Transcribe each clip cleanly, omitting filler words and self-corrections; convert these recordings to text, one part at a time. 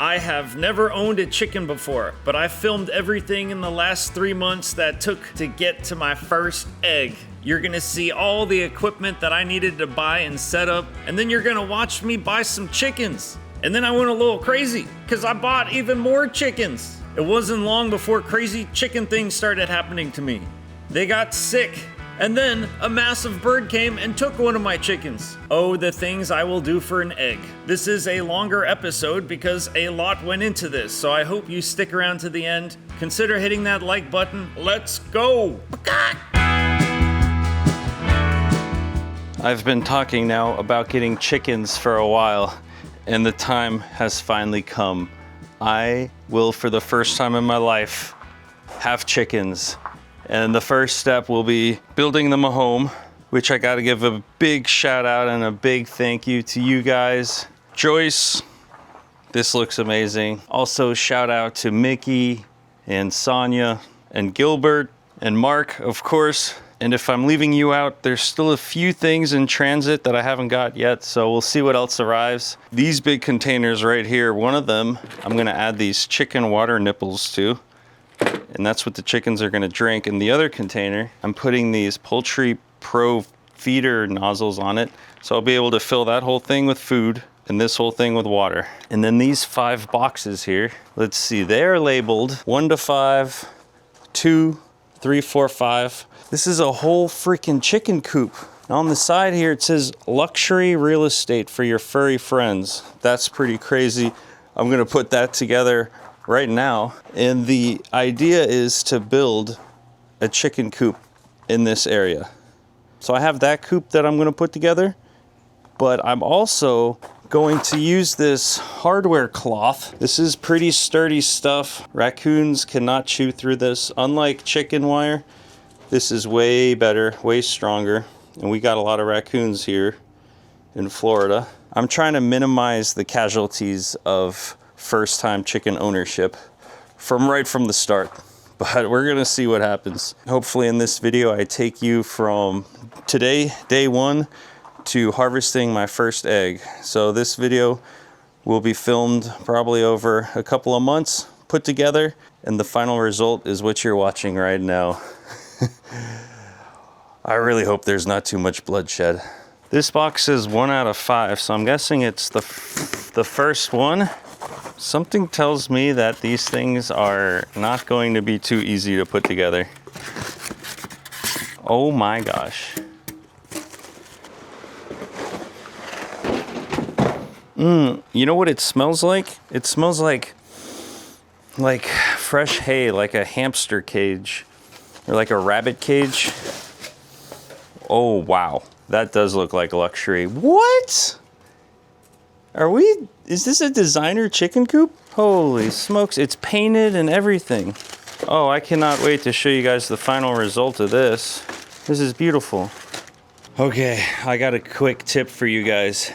I have never owned a chicken before, but I filmed everything in the last 3 months that took to get to my first egg. You're gonna see all the equipment that I needed to buy and set up, and then you're gonna watch me buy some chickens. And then I went a little crazy, because I bought even more chickens. It wasn't long before crazy chicken things started happening to me. They got sick. And then a massive bird came and took one of my chickens. Oh, the things I will do for an egg. This is a longer episode because a lot went into this, so I hope you stick around to the end. Consider hitting that like button. Let's go! I've been talking now about getting chickens for a while, and the time has finally come. I will, for the first time in my life, have chickens. And the first step will be building them a home, which I gotta give a big shout out and a big thank you to you guys. Joyce, this looks amazing. Also shout out to Mickey and Sonia and Gilbert and Mark, of course. And if I'm leaving you out, there's still a few things in transit that I haven't got yet, so we'll see what else arrives. These big containers right here, one of them, I'm gonna add these chicken water nipples to. And that's what the chickens are gonna drink. In the other container, I'm putting these Poultry Pro feeder nozzles on it. So I'll be able to fill that whole thing with food and this whole thing with water. And then these 5 boxes here, let's see, they're labeled 1 to 5, 2, 3, 4, 5. This is a whole freaking chicken coop. Now on the side here, it says luxury real estate for your furry friends. That's pretty crazy. I'm gonna put that together right now. And the idea is to build a chicken coop in this area. So I have that coop that I'm gonna put together, but I'm also going to use this hardware cloth. This is pretty sturdy stuff. Raccoons cannot chew through this. Unlike chicken wire, this is way better, way stronger. And we got a lot of raccoons here in Florida. I'm trying to minimize the casualties of first-time chicken ownership right from the start, but we're gonna see what happens. Hopefully in this video I take you from today, day 1, to harvesting my first egg. So this video will be filmed probably over a couple of months, put together, and the final result is what you're watching right now. I really hope there's not too much bloodshed. This box is 1 out of 5, so I'm guessing it's the first one. Something tells me that these things are not going to be too easy to put together. Oh my gosh. You know what it smells like? It smells like fresh hay, like a hamster cage or like a rabbit cage. Oh wow, that does look like luxury. What? Is this a designer chicken coop? Holy smokes, it's painted and everything. Oh, I cannot wait to show you guys the final result of this. This is beautiful. Okay, I got a quick tip for you guys.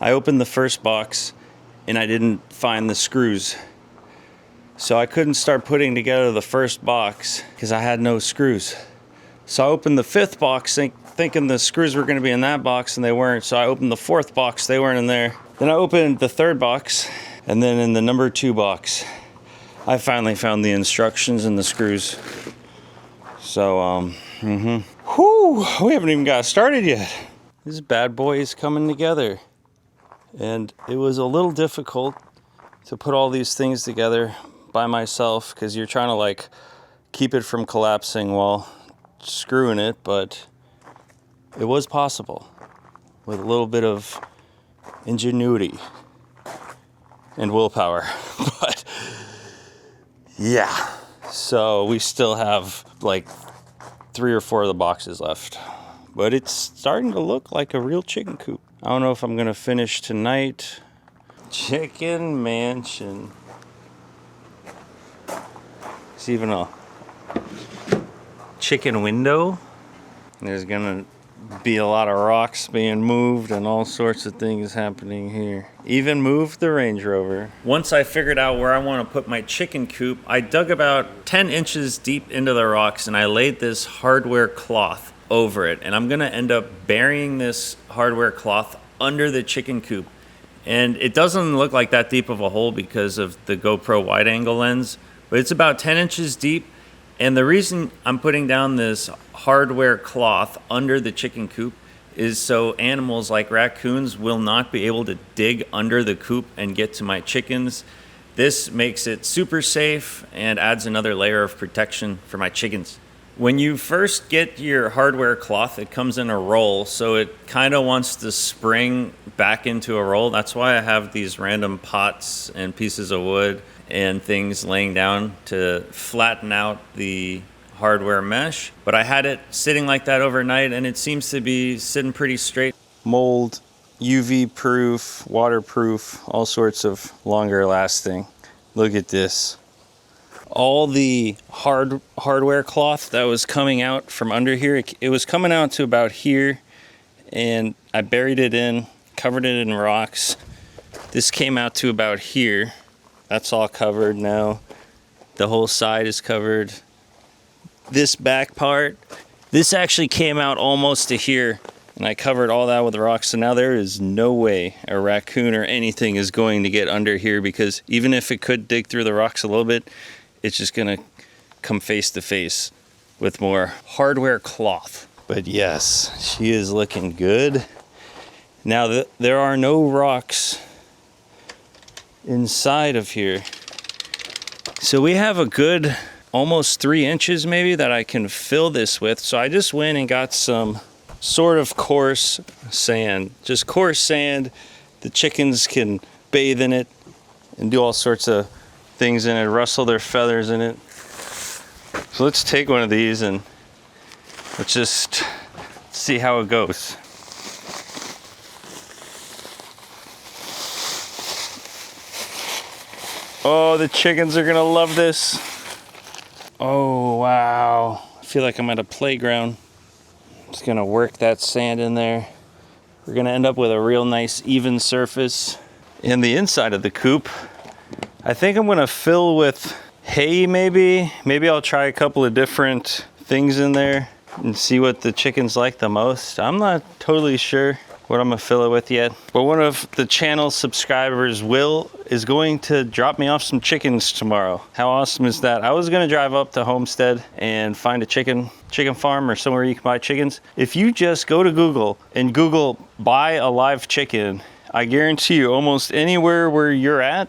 I opened the first box and I didn't find the screws. So I couldn't start putting together the first box because I had no screws. So I opened the 5th box thinking the screws were gonna be in that box and they weren't. So I opened the 4th box, they weren't in there. Then I opened the 3rd box, and then in the number 2 box, I finally found the instructions and the screws. So, whew, we haven't even got started yet. This bad boy is coming together. And it was a little difficult to put all these things together by myself, because you're trying to like keep it from collapsing while screwing it, but it was possible with a little bit of ingenuity and willpower. But yeah, so we still have like 3 or 4 of the boxes left, but it's starting to look like a real chicken coop. I don't know if I'm gonna finish tonight. Chicken mansion. It's even a chicken window. There's gonna be a lot of rocks being moved and all sorts of things happening here. Even moved the Range Rover. Once I figured out where I want to put my chicken coop, I dug about 10 inches deep into the rocks and I laid this hardware cloth over it. And I'm gonna end up burying this hardware cloth under the chicken coop. And it doesn't look like that deep of a hole because of the GoPro wide angle lens, but it's about 10 inches deep. And the reason I'm putting down this hardware cloth under the chicken coop is so animals like raccoons will not be able to dig under the coop and get to my chickens. This makes it super safe and adds another layer of protection for my chickens. When you first get your hardware cloth, it comes in a roll, so it kind of wants to spring back into a roll. That's why I have these random pots and pieces of wood and things laying down to flatten out the hardware mesh. But I had it sitting like that overnight, and it seems to be sitting pretty straight. Mold, UV proof, waterproof, all sorts of longer lasting. Look at this. All the hardware cloth that was coming out from under here, it was coming out to about here, and I buried it in, covered it in rocks. This came out to about here. That's all covered now. The whole side is covered. This back part, this actually came out almost to here, and I covered all that with rocks. So now there is no way a raccoon or anything is going to get under here, because even if it could dig through the rocks a little bit, it's just gonna come face to face with more hardware cloth. But yes, she is looking good. Now there are no rocks inside of here. So we have a good almost 3 inches maybe that I can fill this with. So I just went and got some sort of coarse sand, just coarse sand. The chickens can bathe in it and do all sorts of things in it, rustle their feathers in it. So let's take one of these and let's just see how it goes. Oh, the chickens are gonna love this. Oh, wow. I feel like I'm at a playground. Just gonna work that sand in there. We're gonna end up with a real nice even surface. In the inside of the coop, I think I'm gonna fill with hay maybe. Maybe I'll try a couple of different things in there and see what the chickens like the most. I'm not totally sure what I'm gonna fill it with yet. But one of the channel subscribers, Will, is going to drop me off some chickens tomorrow. How awesome is that? I was gonna drive up to Homestead and find a chicken farm or somewhere you can buy chickens. If you just go to Google and Google buy a live chicken, I guarantee you almost anywhere where you're at,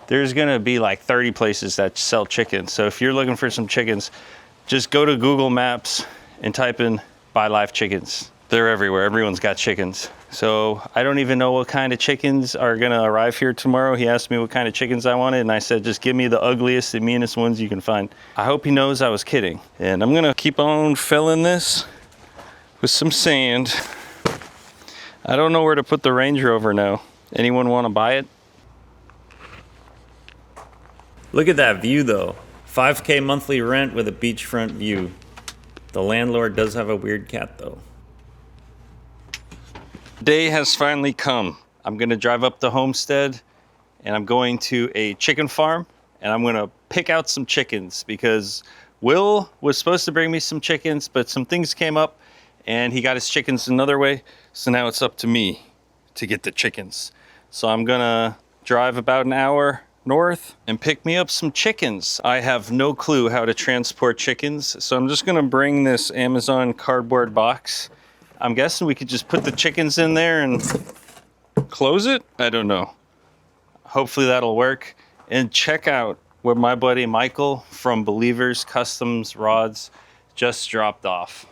there's gonna be like 30 places that sell chickens. So if you're looking for some chickens, just go to Google Maps and type in buy live chickens. They're everywhere, everyone's got chickens. So I don't even know what kind of chickens are gonna arrive here tomorrow. He asked me what kind of chickens I wanted, and I said, just give me the ugliest and meanest ones you can find. I hope he knows I was kidding. And I'm gonna keep on filling this with some sand. I don't know where to put the Range Rover now. Anyone wanna buy it? Look at that view though. 5K monthly rent with a beachfront view. The landlord does have a weird cat though. Day has finally come. I'm gonna drive up to Homestead and I'm going to a chicken farm and I'm gonna pick out some chickens because Will was supposed to bring me some chickens, but some things came up and he got his chickens another way. So now it's up to me to get the chickens. So I'm gonna drive about an hour north and pick me up some chickens. I have no clue how to transport chickens, so I'm just gonna bring this Amazon cardboard box. I'm guessing we could just put the chickens in there and close it? I don't know. Hopefully that'll work. And check out what my buddy Michael from Believers Customs Rods just dropped off.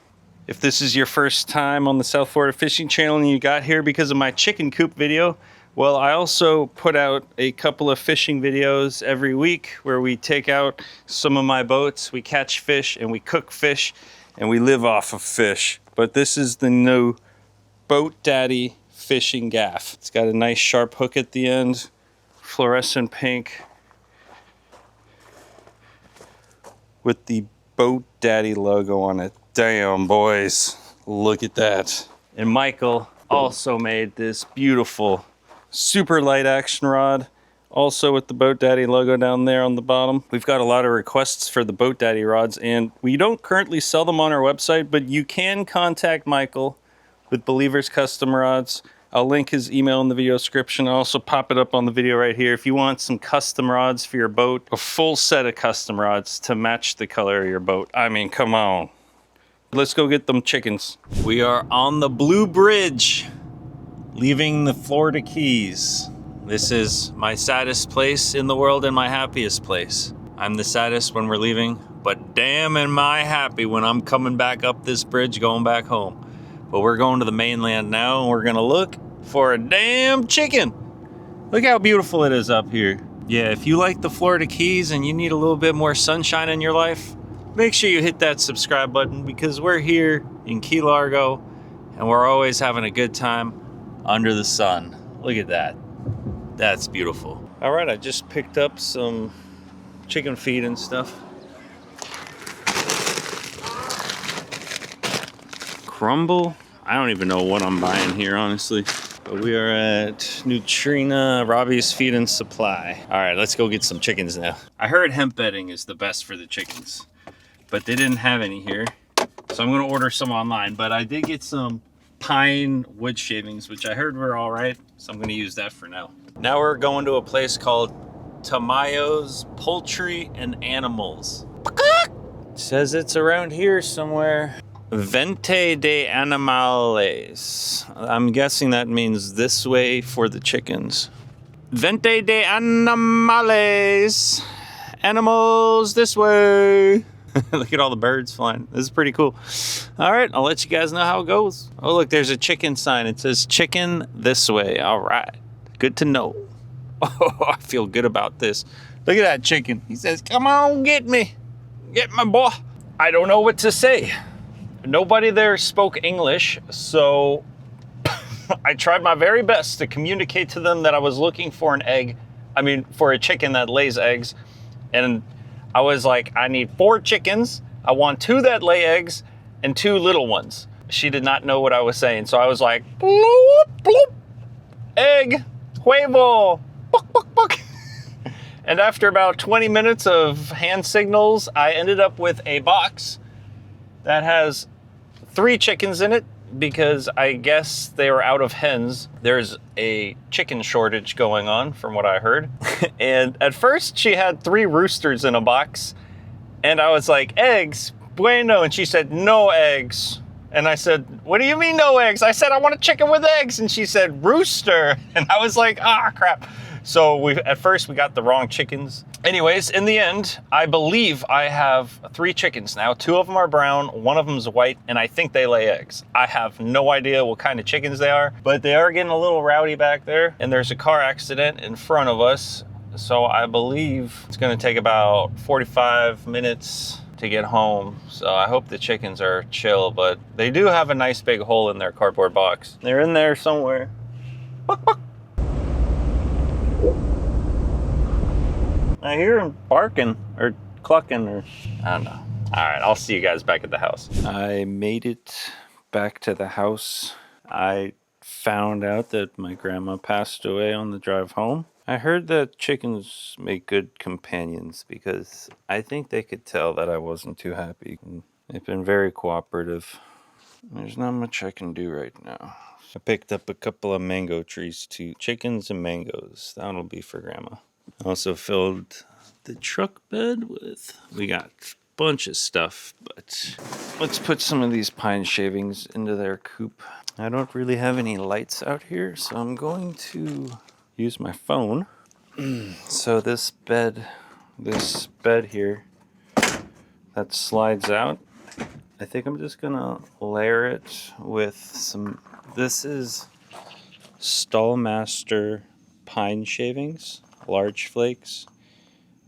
If this is your first time on the South Florida Fishing Channel and you got here because of my chicken coop video, well, I also put out a couple of fishing videos every week where we take out some of my boats, we catch fish and we cook fish and we live off of fish. But this is the new Boat Daddy fishing gaff. It's got a nice sharp hook at the end, fluorescent pink with the Boat Daddy logo on it. Damn, boys, look at that. And Michael also made this beautiful super light action rod, also with the Boat Daddy logo down there on the bottom. We've got a lot of requests for the Boat Daddy rods and we don't currently sell them on our website, but you can contact Michael with Believers Custom Rods I'll link his email in the video description. I'll also pop it up on the video right here. If you want some custom rods for your boat, a full set of custom rods to match the color of your boat. I mean, come on. Let's go get them chickens. We are on the Blue Bridge, leaving the Florida Keys. This is my saddest place in the world and my happiest place. I'm the saddest when we're leaving, but damn am I happy when I'm coming back up this bridge going back home. But we're going to the mainland now, and we're gonna look for a damn chicken. Look how beautiful it is up here. Yeah, if you like the Florida Keys and you need a little bit more sunshine in your life, make sure you hit that subscribe button, because we're here in Key Largo and we're always having a good time under the sun. Look at that. That's beautiful. All right, I just picked up some chicken feed and stuff. Crumble? I don't even know what I'm buying here, honestly. But we are at Nutrina, Robbie's Feed and Supply. All right, let's go get some chickens now. I heard hemp bedding is the best for the chickens, but they didn't have any here. So I'm gonna order some online, but I did get some pine wood shavings, which I heard were all right. So I'm gonna use that for now. Now we're going to a place called Tamayo's Poultry and Animals. It says it's around here somewhere. Vente de Animales. I'm guessing that means this way for the chickens. Vente de Animales. Animals this way. Look at all the birds flying. This is pretty cool. All right, I'll let you guys know how it goes. Oh, look, there's a chicken sign. It says chicken this way. All right, good to know. Oh, I feel good about this. Look at that chicken. He says, come on, get me. Get my boy. I don't know what to say. Nobody there spoke English, so I tried my very best to communicate to them that I was looking for an egg. I mean, for a chicken that lays eggs. And I was like, I need 4 chickens. I want 2 that lay eggs and 2 little ones. She did not know what I was saying. So I was like, bloop, bloop, egg, huevo, buck, buck, buck. And after about 20 minutes of hand signals, I ended up with a box that has 3 chickens in it, because I guess they were out of hens. There's a chicken shortage going on from what I heard. And at first she had 3 roosters in a box, and I was like, eggs, bueno. And she said, no eggs. And I said, what do you mean no eggs? I said, I want a chicken with eggs. And she said, rooster. And I was like, ah, crap. So at first we got the wrong chickens. Anyways, in the end, I believe I have 3 chickens now. 2 of them are brown, 1 of them is white, and I think they lay eggs. I have no idea what kind of chickens they are, but they are getting a little rowdy back there. And there's a car accident in front of us. So I believe it's gonna take about 45 minutes to get home. So I hope the chickens are chill, but they do have a nice big hole in their cardboard box. They're in there somewhere. Buck, buck. I hear him barking or clucking, or I don't know. All right, I'll see you guys back at the house. I made it back to the house. I found out that my grandma passed away on the drive home. I heard that chickens make good companions, because I think they could tell that I wasn't too happy. They've been very cooperative. There's not much I can do right now. I picked up a couple of mango trees too. Chickens and mangoes. That'll be for grandma. I also filled the truck bed with, we got a bunch of stuff, but let's put some of these pine shavings into their coop. I don't really have any lights out here, so I'm going to use my phone. So this bed here that slides out, I think I'm just gonna layer it with some, this is Stallmaster pine shavings, large flakes.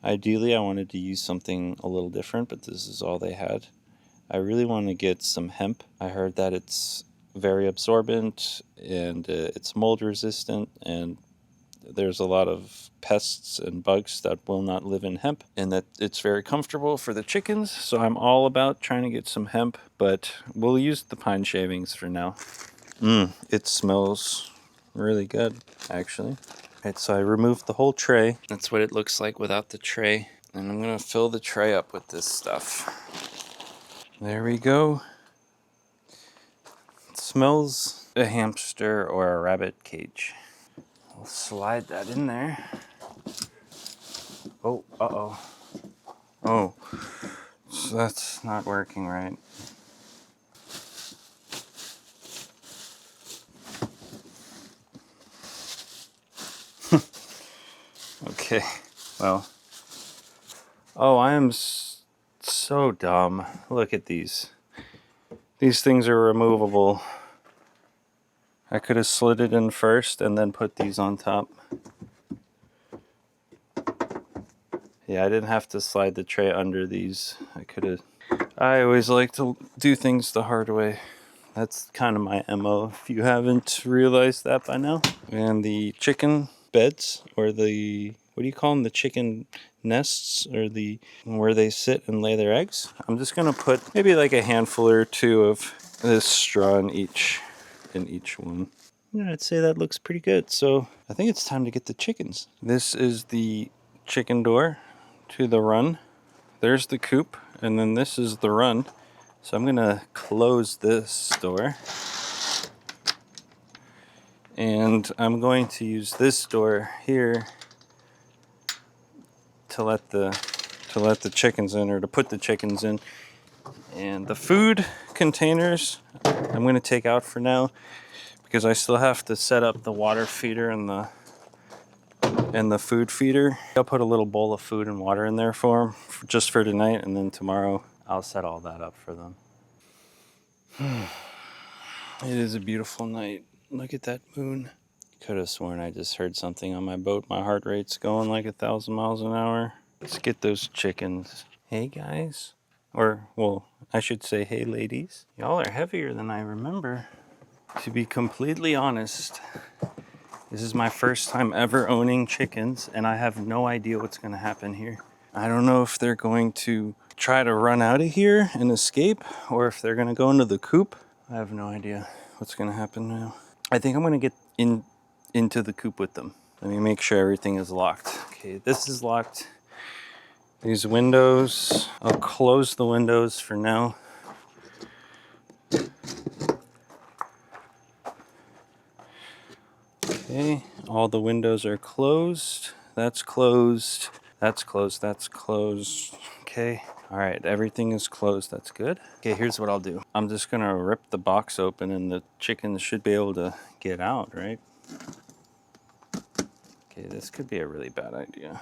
Ideally I wanted to use something a little different, but this is all they had. I really want to get some hemp. I heard that it's very absorbent and it's mold resistant, and there's a lot of pests and bugs that will not live in hemp, and that it's very comfortable for the chickens. So I'm all about trying to get some hemp, but we'll use the pine shavings for now. It smells really good, actually. Alright, so I removed the whole tray. That's what it looks like without the tray. And I'm gonna fill the tray up with this stuff. There we go. It smells a hamster or a rabbit cage. I'll slide that in there. Oh, uh-oh. Oh, so that's not working right. Okay, well. Oh, I am so dumb. Look at these. These things are removable. I could have slid it in first and then put these on top. Yeah, I didn't have to slide the tray under these. I always like to do things the hard way. That's kind of my MO, if you haven't realized that by now. And the chicken beds, or what do you call them? The chicken nests, or where they sit and lay their eggs. I'm just gonna put maybe like a handful or two of this straw in each one. Yeah, I'd say that looks pretty good. So I think it's time to get the chickens. This is the chicken door to the run. There's the coop, and then this is the run. So I'm gonna close this door. And I'm going to use this door here to let the chickens in, or to put the chickens in. And the food containers I'm going to take out for now, because I still have to set up the water feeder and the food feeder. I'll put a little bowl of food and water in there for them, just for tonight, and then tomorrow I'll set all that up for them. It is a beautiful night. Look at that moon. Could have sworn I just heard something on my boat. My heart rate's going like 1,000 miles an hour. Let's get those chickens. Hey guys. Or, well, I should say, hey ladies. Y'all are heavier than I remember. To be completely honest, this is my first time ever owning chickens, and I have no idea what's going to happen here. I don't know if they're going to try to run out of here and escape, or if they're going to go into the coop. I have no idea what's going to happen now. I think I'm going to get into the coop with them. Let me make sure everything is locked. Okay, this is locked. These windows, I'll close the windows for now. Okay, all the windows are closed. That's closed. That's closed. That's closed. Okay. All right, everything is closed. That's good. Okay, here's what I'll do. I'm just gonna rip the box open, and the chickens should be able to get out, right? Okay, this could be a really bad idea.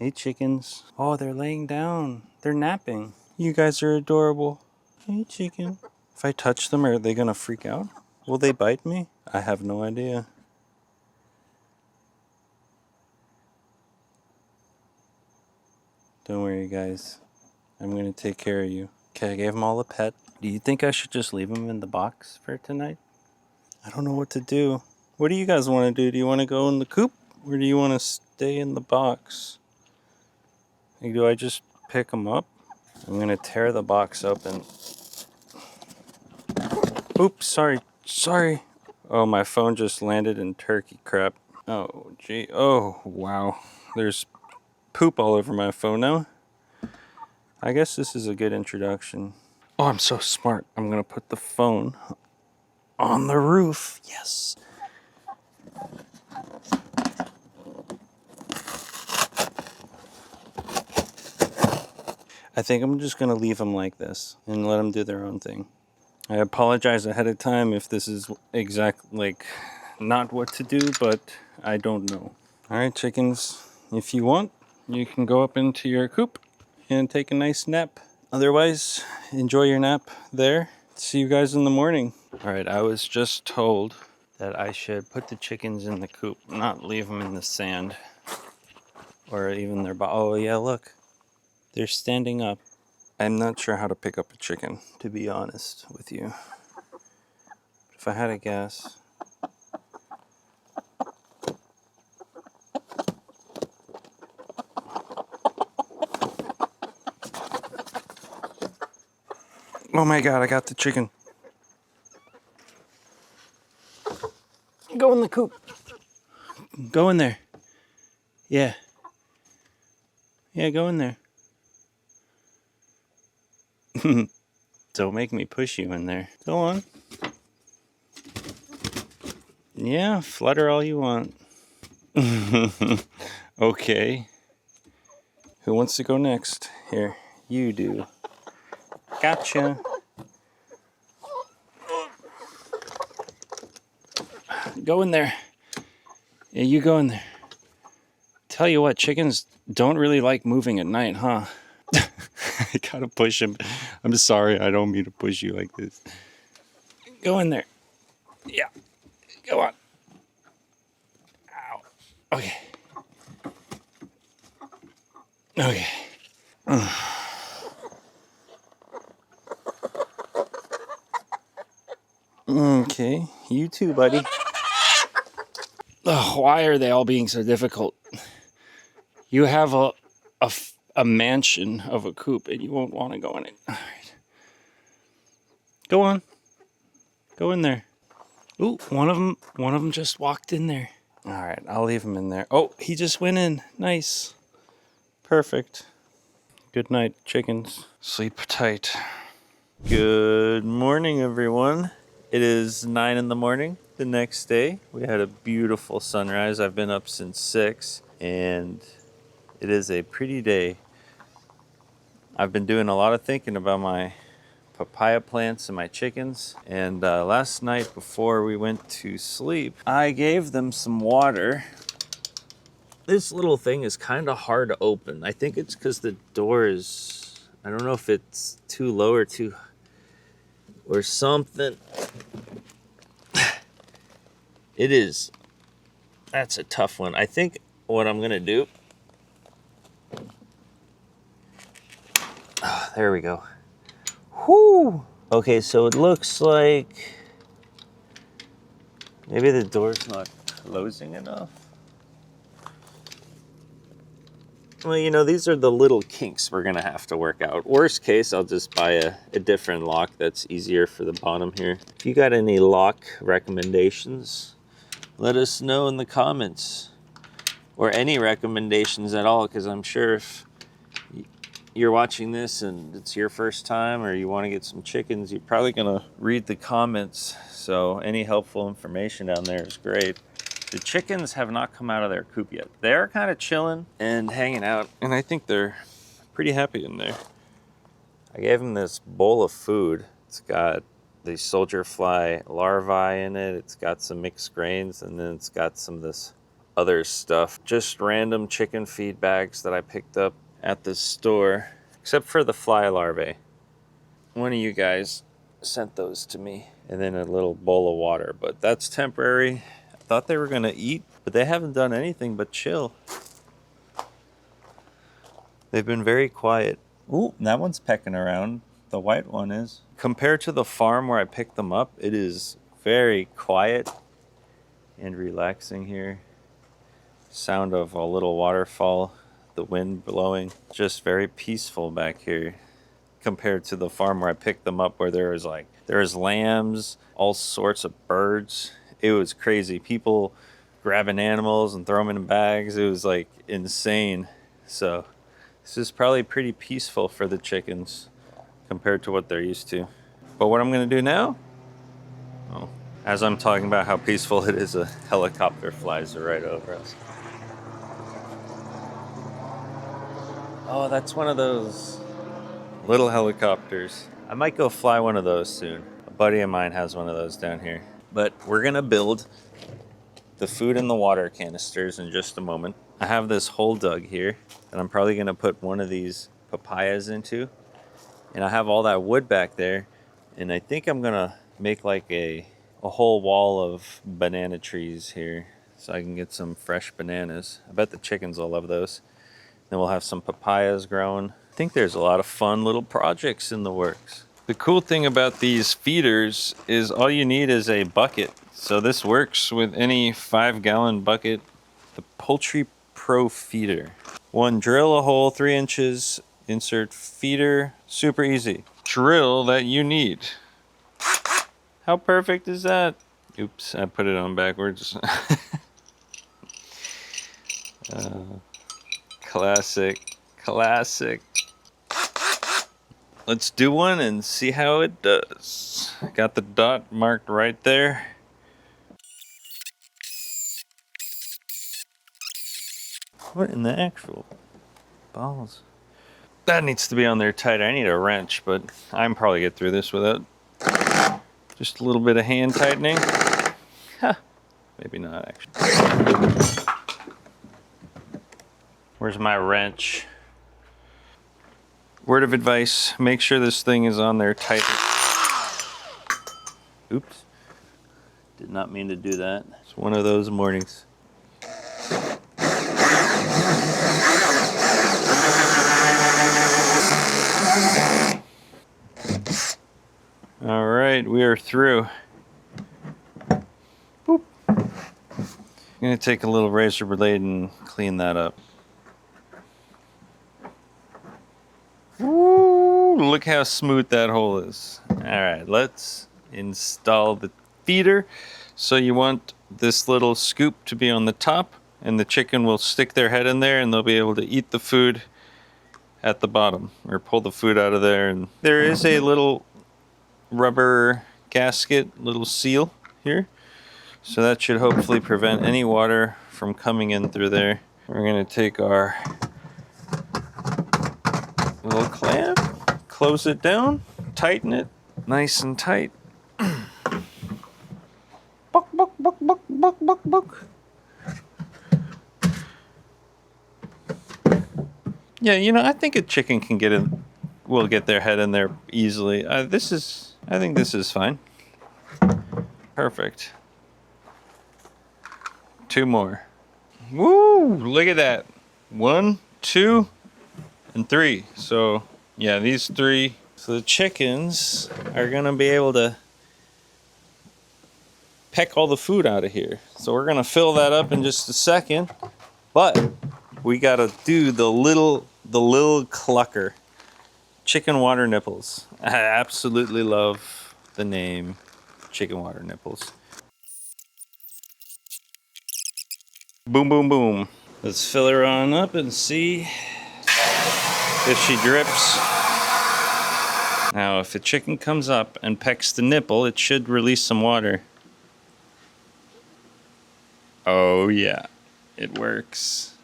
Hey, chickens. Oh, they're laying down. They're napping. You guys are adorable. Hey, chicken. If I touch them, are they gonna freak out? Will they bite me? I have no idea. Don't worry, guys. I'm gonna take care of you. Okay, I gave them all a pet. Do you think I should just leave them in the box for tonight? I don't know what to do. What do you guys want to do? Do you want to go in the coop, or do you want to stay in the box? Like, do I just pick them up? I'm gonna tear the box open. Oops, sorry. Oh, my phone just landed in turkey crap. Oh, gee. Oh, wow. There's poop all over my phone now. I guess this is a good introduction. Oh, I'm so smart. I'm gonna put the phone on the roof. Yes. I think I'm just gonna leave them like this and let them do their own thing. I apologize ahead of time if this is not what to do, but I don't know. All right, chickens, if you want, you can go up into your coop and take a nice nap. Otherwise, enjoy your nap there. See you guys in the morning. All right, I was just told that I should put the chickens in the coop, not leave them in the sand or even their oh yeah, look, they're standing up. I'm not sure how to pick up a chicken, to be honest with you. If I had to guess, oh my god, I got the chicken. Go in the coop. Go in there. Yeah. Yeah, go in there. Don't make me push you in there. Go on. Yeah, flutter all you want. Okay. Who wants to go next? Here, you do. Gotcha. Go in there. Yeah, you go in there. Tell you what, chickens don't really like moving at night, huh? I gotta push him. I'm sorry, I don't mean to push you like this. Go in there. Yeah, go on. Ow. Okay. Okay. Okay, you too, buddy. Ugh, why are they all being so difficult? You have a mansion of a coop and you won't want to go in it. All right. Go on. Go in there. Ooh, one of them just walked in there. All right, I'll leave him in there. Oh, he just went in. Nice. Perfect. Good night, chickens. Sleep tight. Good morning, everyone. It is 9 in the morning the next day. We had a beautiful sunrise. I've been up since 6, and it is a pretty day. I've been doing a lot of thinking about my papaya plants and my chickens. And last night before we went to sleep, I gave them some water. This little thing is kind of hard to open. I think it's because the door is, I don't know if it's too low or something. It is, that's a tough one. I think what I'm gonna do, there we go. Whoo! Okay, so it looks like maybe the door's not closing enough. Well, you know, these are the little kinks we're gonna have to work out. Worst case, I'll just buy a different lock that's easier for the bottom here. If you got any lock recommendations, let us know in the comments. Or any recommendations at all, because I'm sure if you're watching this and it's your first time or you want to get some chickens, you're probably gonna read the comments. So any helpful information down there is great. The chickens have not come out of their coop yet. They're kind of chilling and hanging out, and I think they're pretty happy in there. I gave them this bowl of food. It's got the soldier fly larvae in it. It's got some mixed grains, and then it's got some of this other stuff. Just random chicken feed bags that I picked up at the store, except for the fly larvae. One of you guys sent those to me, and then a little bowl of water, but that's temporary. I thought they were gonna eat, but they haven't done anything but chill. They've been very quiet. Ooh, that one's pecking around. The white one is. Compared to the farm where I picked them up, it is very quiet and relaxing here. Sound of a little waterfall, the wind blowing. Just very peaceful back here compared to the farm where I picked them up, where there was lambs, all sorts of birds. It was crazy. People grabbing animals and throwing them in bags. It was like insane. So this is probably pretty peaceful for the chickens compared to what they're used to. But what I'm gonna do now, as I'm talking about how peaceful it is, a helicopter flies right over us. Oh, that's one of those little helicopters. I might go fly one of those soon. A buddy of mine has one of those down here. But we're gonna build the food and the water canisters in just a moment. I have this hole dug here that I'm probably gonna put one of these papayas into. And I have all that wood back there. And I think I'm gonna make like a whole wall of banana trees here so I can get some fresh bananas. I bet the chickens will love those. Then we'll have some papayas growing. I think there's a lot of fun little projects in the works. The cool thing about these feeders is all you need is a bucket. So this works with any 5-gallon bucket. The Poultry Pro Feeder. One, drill a hole 3 inches, insert feeder, super easy. Drill that you need. How perfect is that? Oops, I put it on backwards. Classic. let's do one and see how it does. Got the dot marked right there. What in the actual balls? That needs to be on there tight. I need a wrench, but I can probably get through this without just a little bit of hand tightening. Huh. Maybe not actually. Where's my wrench? Word of advice, make sure this thing is on there tight. Oops. Did not mean to do that. It's one of those mornings. All right, we are through. Boop. I'm gonna take a little razor blade and clean that up. Woo, look how smooth that hole is. All right, let's install the feeder. So you want this little scoop to be on the top, and the chicken will stick their head in there and they'll be able to eat the food at the bottom, or pull the food out of there. And there is a little rubber gasket, little seal here. So that should hopefully prevent any water from coming in through there. We're gonna take our little clamp, close it down, tighten it nice and tight. Buck, buck, buck, buck, buck, buck, buck. Yeah, you know, I think a chicken can get in, will get their head in there easily. I think this is fine. Perfect. 2 more. Woo! Look at that. 1, 2, and 3. So yeah, these 3. So the chickens are gonna be able to peck all the food out of here. So we're gonna fill that up in just a second, but we gotta do the little clucker. Chicken water nipples. I absolutely love the name chicken water nipples. Boom, boom, boom. Let's fill her on up and see if she drips. Now, if the chicken comes up and pecks the nipple, it should release some water. Oh yeah, it works.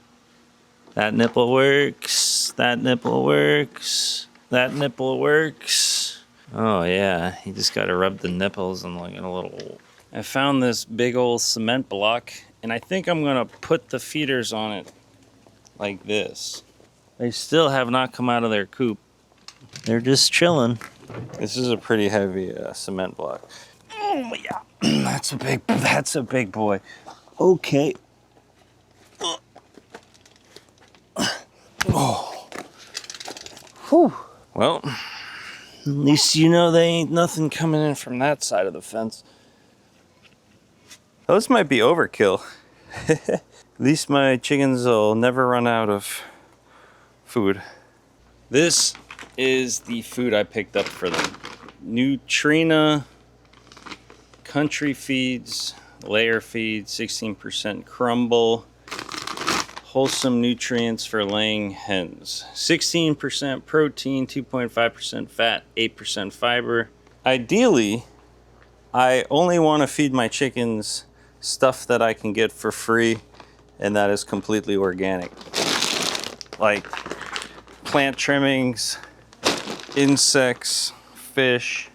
That nipple works. That nipple works. That nipple works. Oh yeah, you just gotta rub the nipples and like in a little... I found this big old cement block, and I think I'm gonna put the feeders on it like this. They still have not come out of their coop. They're just chilling. This is a pretty heavy cement block. Oh yeah, that's a big boy. Okay. Oh. Whew. Well, at least you know there ain't nothing coming in from that side of the fence. Those might be overkill. At least my chickens will never run out of food. This is the food I picked up for them. Nutrina Country Feeds, Layer Feed, 16% crumble, wholesome nutrients for laying hens. 16% protein, 2.5% fat, 8% fiber. Ideally, I only want to feed my chickens stuff that I can get for free and that is completely organic. Like plant trimmings, insects, fish,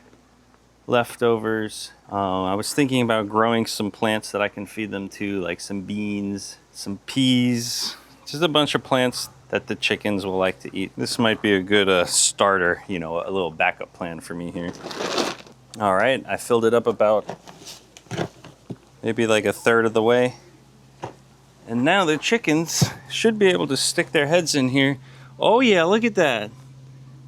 leftovers. I was thinking about growing some plants that I can feed them to, like some beans, some peas, just a bunch of plants that the chickens will like to eat. This might be a good starter, you know, a little backup plan for me here. All right, I filled it up about maybe like a third of the way. And now the chickens should be able to stick their heads in here. Oh yeah, look at that.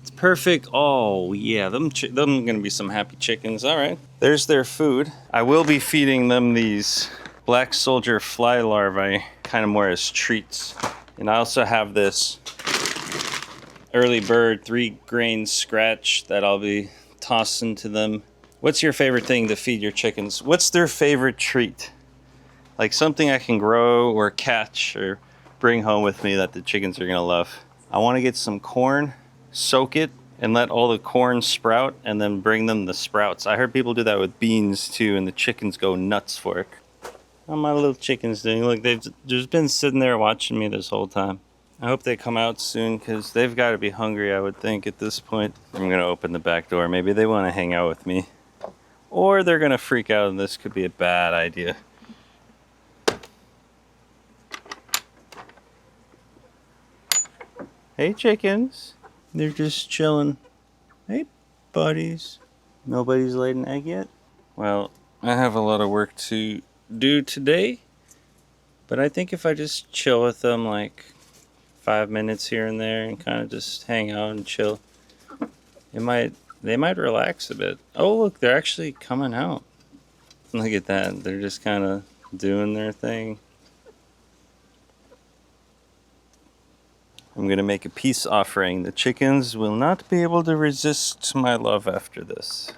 It's perfect. Oh yeah, them gonna be some happy chickens. All right, there's their food. I will be feeding them these black soldier fly larvae, kind of more as treats. And I also have this early bird 3-grain scratch that I'll be tossing to them. What's your favorite thing to feed your chickens? What's their favorite treat? Like something I can grow or catch or bring home with me that the chickens are gonna love. I wanna get some corn, soak it and let all the corn sprout and then bring them the sprouts. I heard people do that with beans too, and the chickens go nuts for it. How my little chickens doing? Look, they've just been sitting there watching me this whole time. I hope they come out soon because they've got to be hungry, I would think, at this point. I'm going to open the back door. Maybe they want to hang out with me. Or they're going to freak out and this could be a bad idea. Hey, chickens. They're just chilling. Hey, buddies. Nobody's laid an egg yet? Well, I have a lot of work to do today, but I think if I just chill with them like 5 minutes here and there and kind of just hang out and chill, they might relax a bit. Oh, look, they're actually coming out. Look at that. They're just kind of doing their thing. I'm going to make a peace offering. The chickens will not be able to resist my love after this.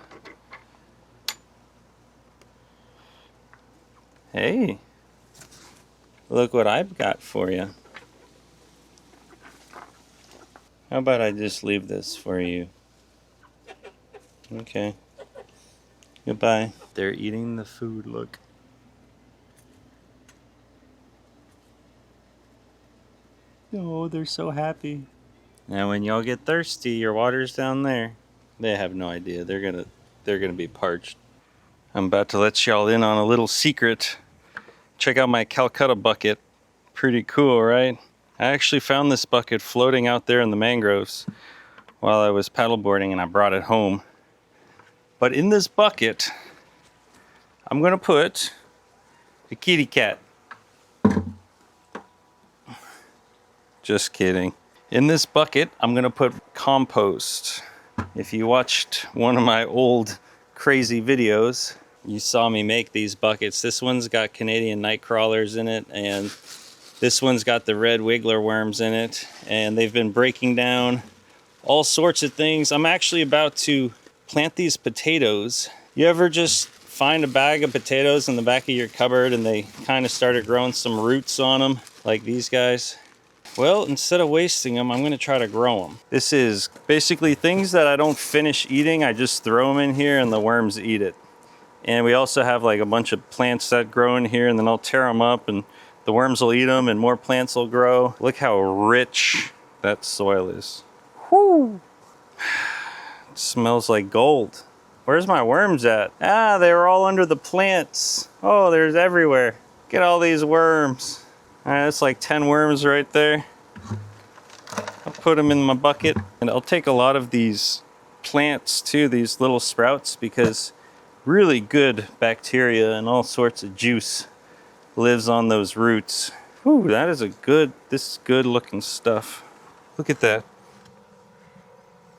Hey, look what I've got for you. How about I just leave this for you? Okay. Goodbye. They're eating the food, look. Oh, they're so happy. Now when y'all get thirsty, your water's down there. They have no idea. They're gonna be parched. I'm about to let y'all in on a little secret. Check out my Calcutta bucket. Pretty cool, right? I actually found this bucket floating out there in the mangroves while I was paddleboarding, and I brought it home. But in this bucket, I'm gonna put a kitty cat. Just kidding. In this bucket, I'm gonna put compost. If you watched one of my old crazy videos, you saw me make these buckets. This one's got Canadian night crawlers in it, and this one's got the red wiggler worms in it, and they've been breaking down all sorts of things. I'm actually about to plant these potatoes. You ever just find a bag of potatoes in the back of your cupboard and they kind of started growing some roots on them, like these guys? Well, instead of wasting them, I'm going to try to grow them. This is basically things that I don't finish eating. I just throw them in here and the worms eat it. And we also have like a bunch of plants that grow in here, and then I'll tear them up and the worms will eat them and more plants will grow. Look how rich that soil is. Whoo! It smells like gold. Where's my worms at? Ah, they were all under the plants. Oh, there's everywhere. Get all these worms. That's like 10 worms right there. I'll put them in my bucket, and I'll take a lot of these plants too, these little sprouts, because really good bacteria and all sorts of juice lives on those roots. Ooh, that is this is good looking stuff. Look at that.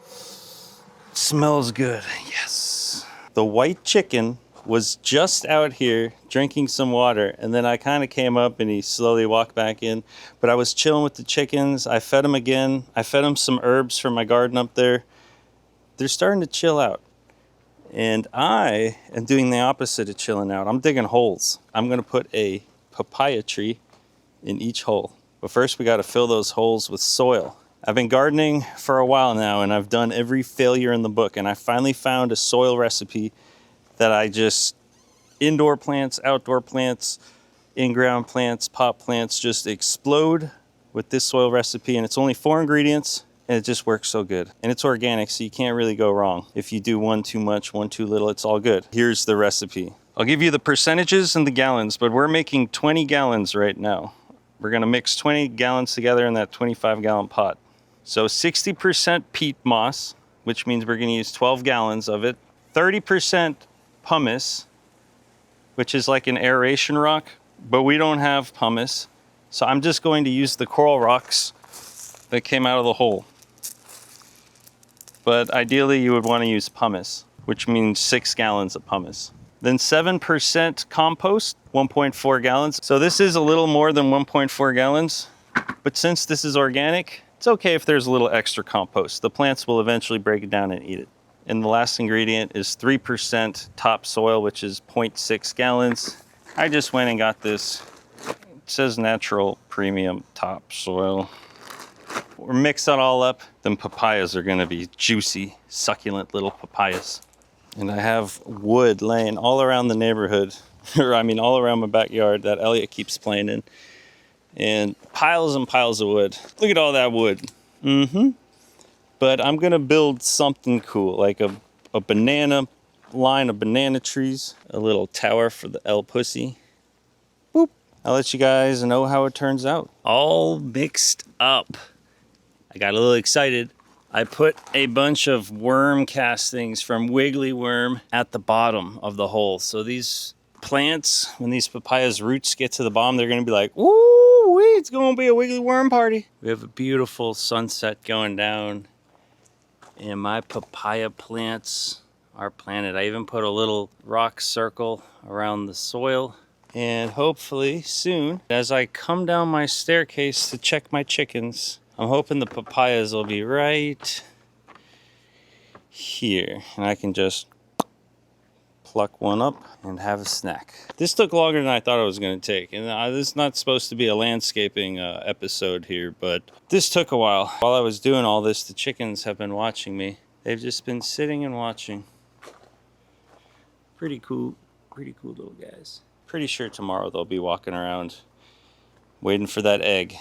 It smells good, yes. The white chicken was just out here drinking some water, and then I kind of came up and he slowly walked back in. But I was chilling with the chickens. I fed them again. I fed them some herbs from my garden up there. They're starting to chill out. And I am doing the opposite of chilling out. I'm digging holes. I'm gonna put a papaya tree in each hole. But first we gotta fill those holes with soil. I've been gardening for a while now, and I've done every failure in the book, and I finally found a soil recipe that I just, indoor plants, outdoor plants, in-ground plants, pot plants, just explode with this soil recipe. And it's only 4 ingredients, and it just works so good. And it's organic, so you can't really go wrong. If you do one too much, one too little, it's all good. Here's the recipe. I'll give you the percentages and the gallons, but we're making 20 gallons right now. We're gonna mix 20 gallons together in that 25-gallon pot. So 60% peat moss, which means we're gonna use 12 gallons of it. 30% pumice, which is like an aeration rock, but we don't have pumice. So I'm just going to use the coral rocks that came out of the hole. But ideally you would want to use pumice, which means 6 gallons of pumice. Then 7% compost, 1.4 gallons. So this is a little more than 1.4 gallons, but since this is organic, it's okay if there's a little extra compost. The plants will eventually break it down and eat it. And the last ingredient is 3% topsoil, which is 0.6 gallons. I just went and got this. It says natural premium topsoil. We're mix it all up. Them papayas are gonna be juicy, succulent little papayas. And I have wood laying all around the neighborhood, or I mean all around my backyard that Elliot keeps playing in. And piles and piles of wood. Look at all that wood. But I'm gonna build something cool, like a banana line of banana trees, a little tower for the El Pussy. Boop. I'll let you guys know how it turns out. All mixed up. I got a little excited. I put a bunch of worm castings from Wiggly Worm at the bottom of the hole. So these plants, when these papayas roots get to the bottom, they're gonna be like, ooh, it's gonna be a Wiggly Worm party. We have a beautiful sunset going down, and my papaya plants are planted. I even put a little rock circle around the soil. And hopefully soon, as I come down my staircase to check my chickens, I'm hoping the papayas will be right here. And I can just pluck one up and have a snack. This took longer than I thought it was going to take. And this is not supposed to be a landscaping episode here, but this took a while. While I was doing all this, the chickens have been watching me. They've just been sitting and watching. Pretty cool little guys. Pretty sure tomorrow they'll be walking around waiting for that egg.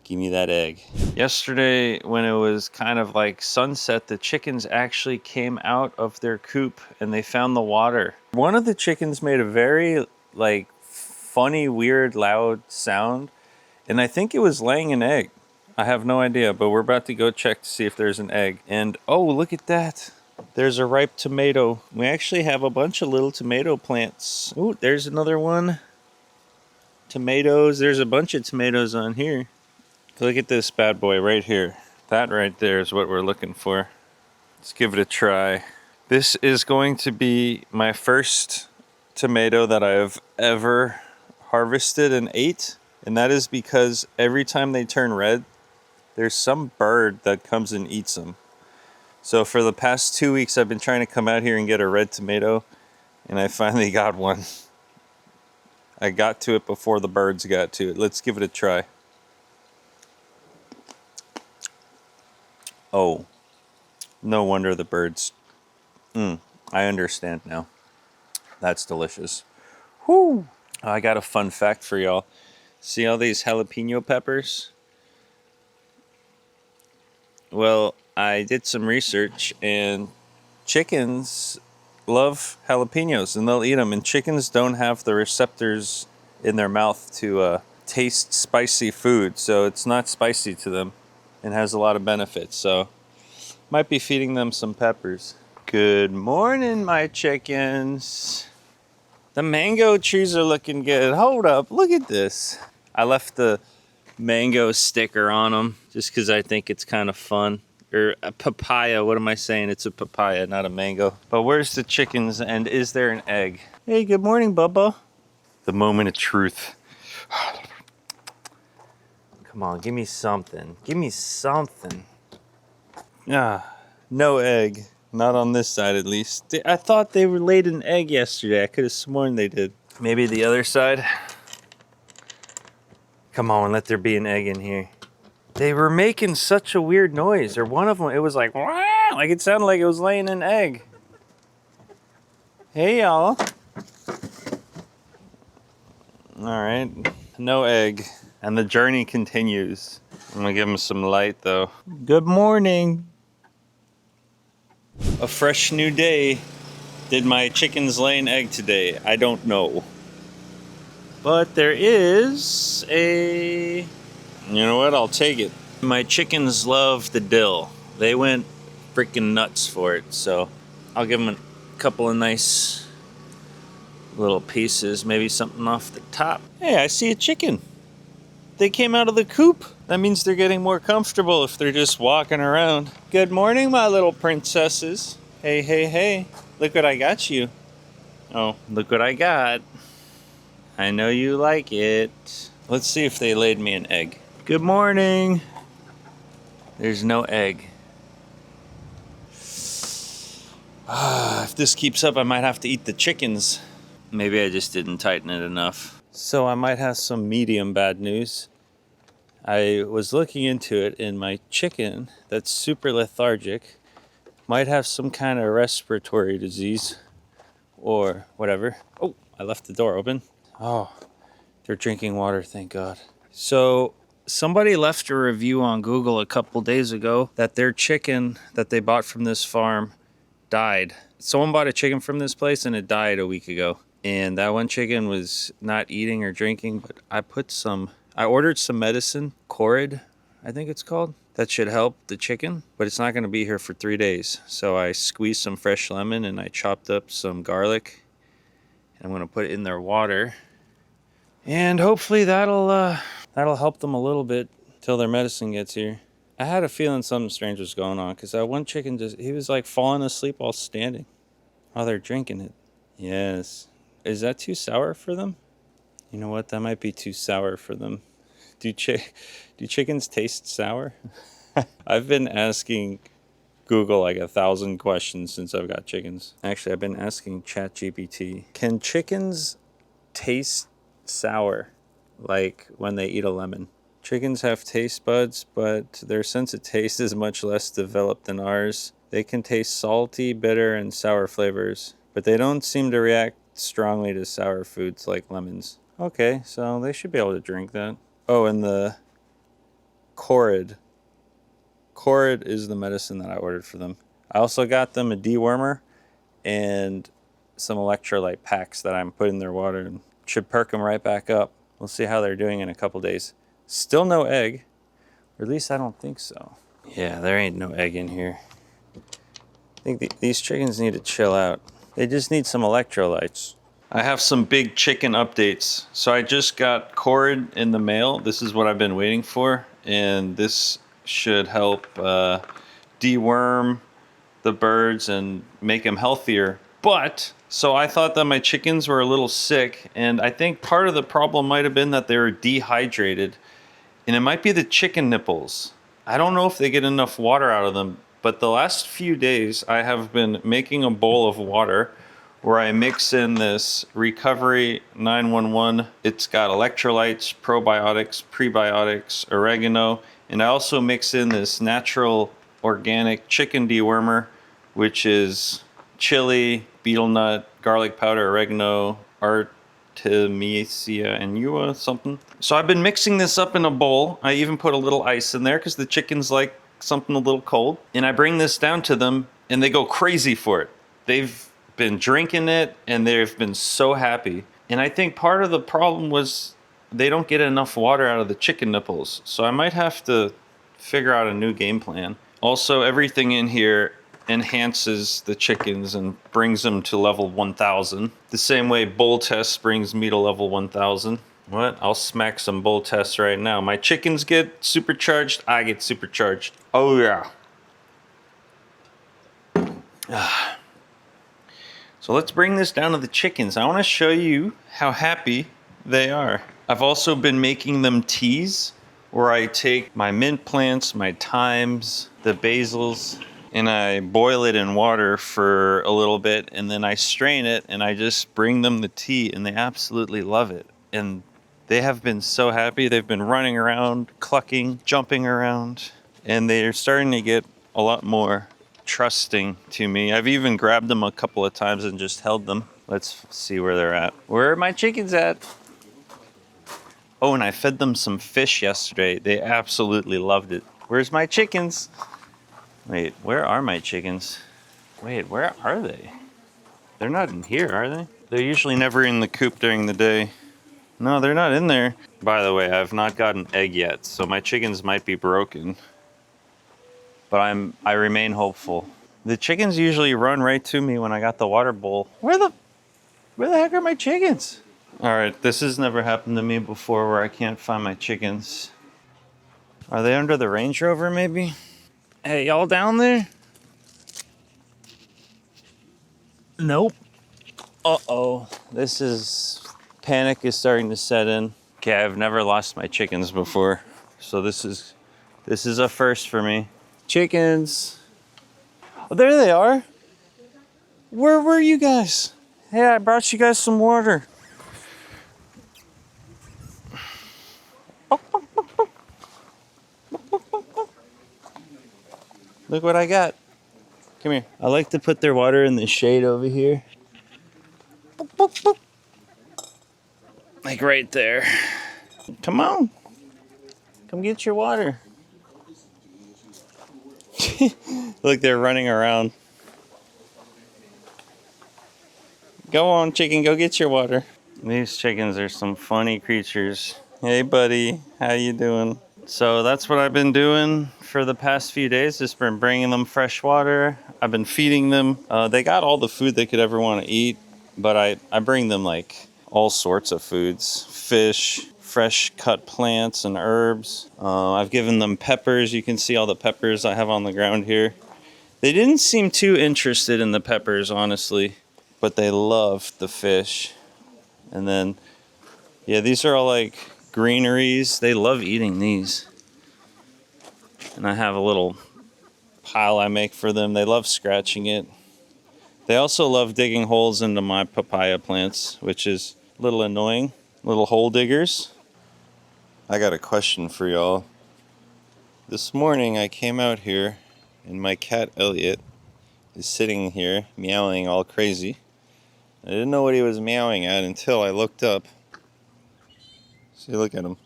Give me that egg. Yesterday, when it was kind of like sunset, the chickens actually came out of their coop and they found the water. One of the chickens made a very like funny, weird, loud sound, and I think it was laying an egg. I have no idea, but we're about to go check to see if there's an egg. And oh, look at that. There's a ripe tomato. We actually have a bunch of little tomato plants. Oh, there's another one. Tomatoes. There's a bunch of tomatoes on here. Look at this bad boy right here. That right there is what we're looking for. Let's give it a try. This is going to be my first tomato that I've ever harvested and ate. And that is because every time they turn red, there's some bird that comes and eats them. So for the past 2 weeks, I've been trying to come out here and get a red tomato, and I finally got one. I got to it before the birds got to it. Let's give it a try. Oh, no wonder the birds. I understand now. That's delicious. Whoo! I got a fun fact for y'all. See all these jalapeno peppers? Well, I did some research, and chickens love jalapenos and they'll eat them. And chickens don't have the receptors in their mouth to taste spicy food, so it's not spicy to them and has a lot of benefits. So might be feeding them some peppers. Good morning, my chickens. The mango trees are looking good. Hold up, look at this. I left the mango sticker on them just because I think it's kind of fun. Or a papaya, what am I saying? It's a papaya, not a mango. But where's the chickens, and is there an egg? Hey, good morning, Bubba. The moment of truth. Come on, give me something. Give me something. No egg. Not on this side, at least. I thought they laid an egg yesterday. I could have sworn they did. Maybe the other side. Come on, let there be an egg in here. They were making such a weird noise. Or one of them, it was like, wah! Like it sounded like it was laying an egg. Hey, y'all. All right, no egg. And the journey continues. I'm gonna give them some light, though. Good morning. A fresh new day. Did my chickens lay an egg today? I don't know. But there is a... You know what? I'll take it. My chickens love the dill. They went freaking nuts for it. So I'll give them a couple of nice little pieces. Maybe something off the top. Hey, I see a chicken. They came out of the coop. That means they're getting more comfortable if they're just walking around. Good morning, my little princesses. Hey, hey, hey. Look what I got you. Oh, look what I got. I know you like it. Let's see if they laid me an egg. Good morning. There's no egg. If this keeps up, I might have to eat the chickens. Maybe I just didn't tighten it enough. So I might have some medium bad news. I was looking into it, and my chicken that's super lethargic might have some kind of respiratory disease or whatever. Oh, I left the door open. Oh, they're drinking water, thank God. So somebody left a review on Google a couple days ago that their chicken that they bought from this farm died. Someone bought a chicken from this place and it died a week ago. And that one chicken was not eating or drinking, but I ordered some medicine, Corid, I think it's called. That should help the chicken, but it's not going to be here for 3 days. So I squeezed some fresh lemon and I chopped up some garlic. And I'm going to put it in their water. And hopefully that'll help them a little bit till their medicine gets here. I had a feeling something strange was going on because that one chicken he was like falling asleep while standing while they're drinking it. Yes. Is that too sour for them? You know what? That might be too sour for them. Do chickens taste sour? I've been asking Google like 1,000 questions since I've got chickens. Actually, I've been asking ChatGPT, can chickens taste sour like when they eat a lemon? Chickens have taste buds, but their sense of taste is much less developed than ours. They can taste salty, bitter, and sour flavors, but they don't seem to react strongly to sour foods like lemons. Okay, so they should be able to drink that. Oh, and the Corid. Corid is the medicine that I ordered for them. I also got them a dewormer and some electrolyte packs that I'm putting in their water and should perk them right back up. We'll see how they're doing in a couple days. Still no egg, or at least I don't think so. Yeah, there ain't no egg in here. I think these chickens need to chill out. They just need some electrolytes. I have some big chicken updates. So I just got Corid in the mail. This is what I've been waiting for. And this should help deworm the birds and make them healthier. But, so I thought that my chickens were a little sick. And I think part of the problem might have been that they were dehydrated. And it might be the chicken nipples. I don't know if they get enough water out of them. But the last few days I have been making a bowl of water where I mix in this Recovery 911. It's got electrolytes, probiotics, prebiotics, oregano, and I also mix in this natural organic chicken dewormer, which is chili, betel nut, garlic powder, oregano, Artemisia annua, something. So I've been mixing this up in a bowl. I even put a little ice in there because the chickens like something a little cold. And I bring this down to them and they go crazy for it. They've been drinking it and they've been so happy. And I think part of the problem was they don't get enough water out of the chicken nipples. So I might have to figure out a new game plan. Also, everything in here enhances the chickens and brings them to level 1000. The same way bull test brings me to level 1000. What? I'll smack some bull tests right now. My chickens get supercharged, I get supercharged. Oh yeah. So let's bring this down to the chickens. I want to show you how happy they are. I've also been making them teas where I take my mint plants, my thymes, the basils, and I boil it in water for a little bit and then I strain it and I just bring them the tea and they absolutely love it. And they have been so happy. They've been running around, clucking, jumping around, and they're starting to get a lot more trusting to me. I've even grabbed them a couple of times and just held them. Let's see where they're at. Where are my chickens at? Oh, and I fed them some fish yesterday. They absolutely loved it. Where's my chickens? Wait, where are my chickens? Wait, where are they? They're not in here, are they? They're usually never in the coop during the day. No, they're not in there. By the way, I've not gotten an egg yet, so my chickens might be broken. But I remain hopeful. The chickens usually run right to me when I got the water bowl. Where the heck are my chickens? All right, this has never happened to me before where I can't find my chickens. Are they under the Range Rover maybe? Hey, y'all down there? Nope. Uh-oh, panic is starting to set in. Okay, I've never lost my chickens before, so this is a first for me. Chickens. Oh, there they are. Where were you guys? Hey, I brought you guys some water. Look what I got. Come here. I like to put their water in the shade over here. Boop, boop, boop. Like right there. Come on. Come get your water. Look, they're running around. Go on, chicken, go get your water. These chickens are some funny creatures. Hey, buddy, how you doing? So that's what I've been doing for the past few days. Just been bringing them fresh water. I've been feeding them. They got all the food they could ever want to eat, but I bring them like all sorts of foods. Fish, fresh cut plants and herbs. I've given them peppers. You can see all the peppers I have on the ground here. They didn't seem too interested in the peppers, honestly, but they loved the fish. And then, yeah, these are all like greeneries. They love eating these. And I have a little pile I make for them. They love scratching it. They also love digging holes into my papaya plants, which is a little annoying. Little hole diggers. I got a question for y'all. This morning I came out here and my cat Elliot is sitting here meowing all crazy. I didn't know what he was meowing at until I looked up. See, look at him.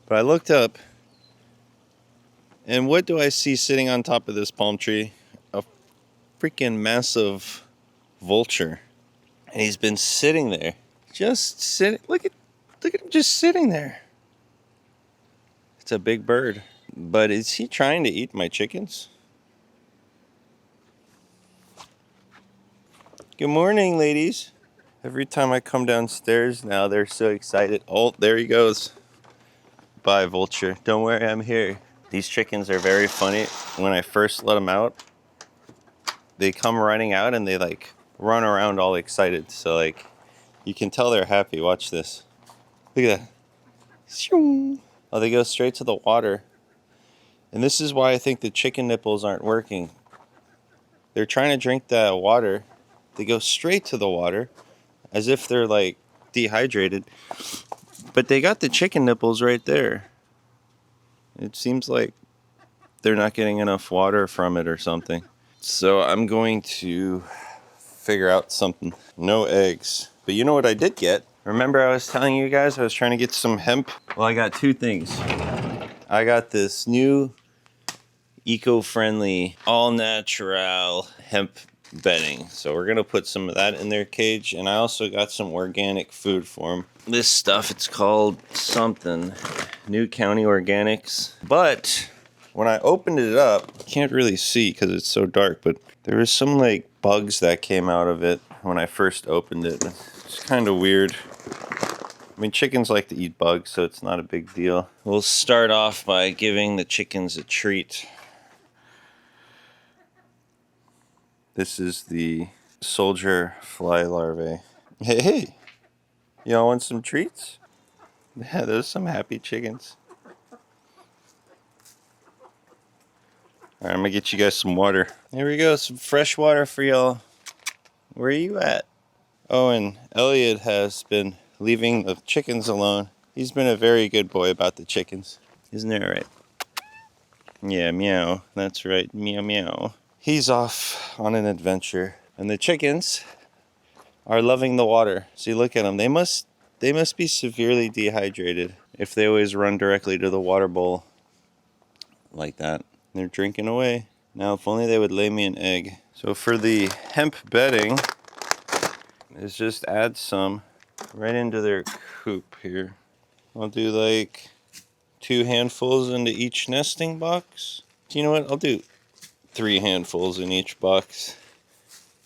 But I looked up, and what do I see sitting on top of this palm tree? A freaking massive vulture. And he's been sitting there. Just sitting. Look at him just sitting there. It's a big bird. But is he trying to eat my chickens? Good morning, ladies. Every time I come downstairs now, they're so excited. Oh, there he goes. Bye, vulture. Don't worry, I'm here. These chickens are very funny. When I first let them out, they come running out and they like run around all excited. So like, you can tell they're happy. Watch this. Look at that. Oh, they go straight to the water. And this is why I think the chicken nipples aren't working. They're trying to drink that water. They go straight to the water as if they're like dehydrated. But they got the chicken nipples right there. It seems like they're not getting enough water from it or something. So I'm going to figure out something. No eggs. But you know what I did get? Remember I was telling you guys I was trying to get some hemp? Well, I got two things. I got this new eco-friendly, all-natural hemp bedding. So we're going to put some of that in their cage. And I also got some organic food for them. This stuff, it's called something. New County Organics. But when I opened it up, I can't really see because it's so dark, but there was some like bugs that came out of it when I first opened it. It's kind of weird. I mean, chickens like to eat bugs, so it's not a big deal. We'll start off by giving the chickens a treat. This is the soldier fly larvae. Hey, y'all want some treats? Yeah, there's some happy chickens. All right, I'm gonna get you guys some water. Here we go, some fresh water for y'all. Where are you at? Oh, and Elliot has been leaving the chickens alone. He's been a very good boy about the chickens. Isn't that right? Yeah, meow. That's right, meow meow. He's off on an adventure. And the chickens are loving the water. See, look at them. They must be severely dehydrated if they always run directly to the water bowl like that. They're drinking away. Now, if only they would lay me an egg. So for the hemp bedding, is just add some right into their coop here. I'll do like 2 handfuls into each nesting box. You know what? I'll do 3 handfuls in each box.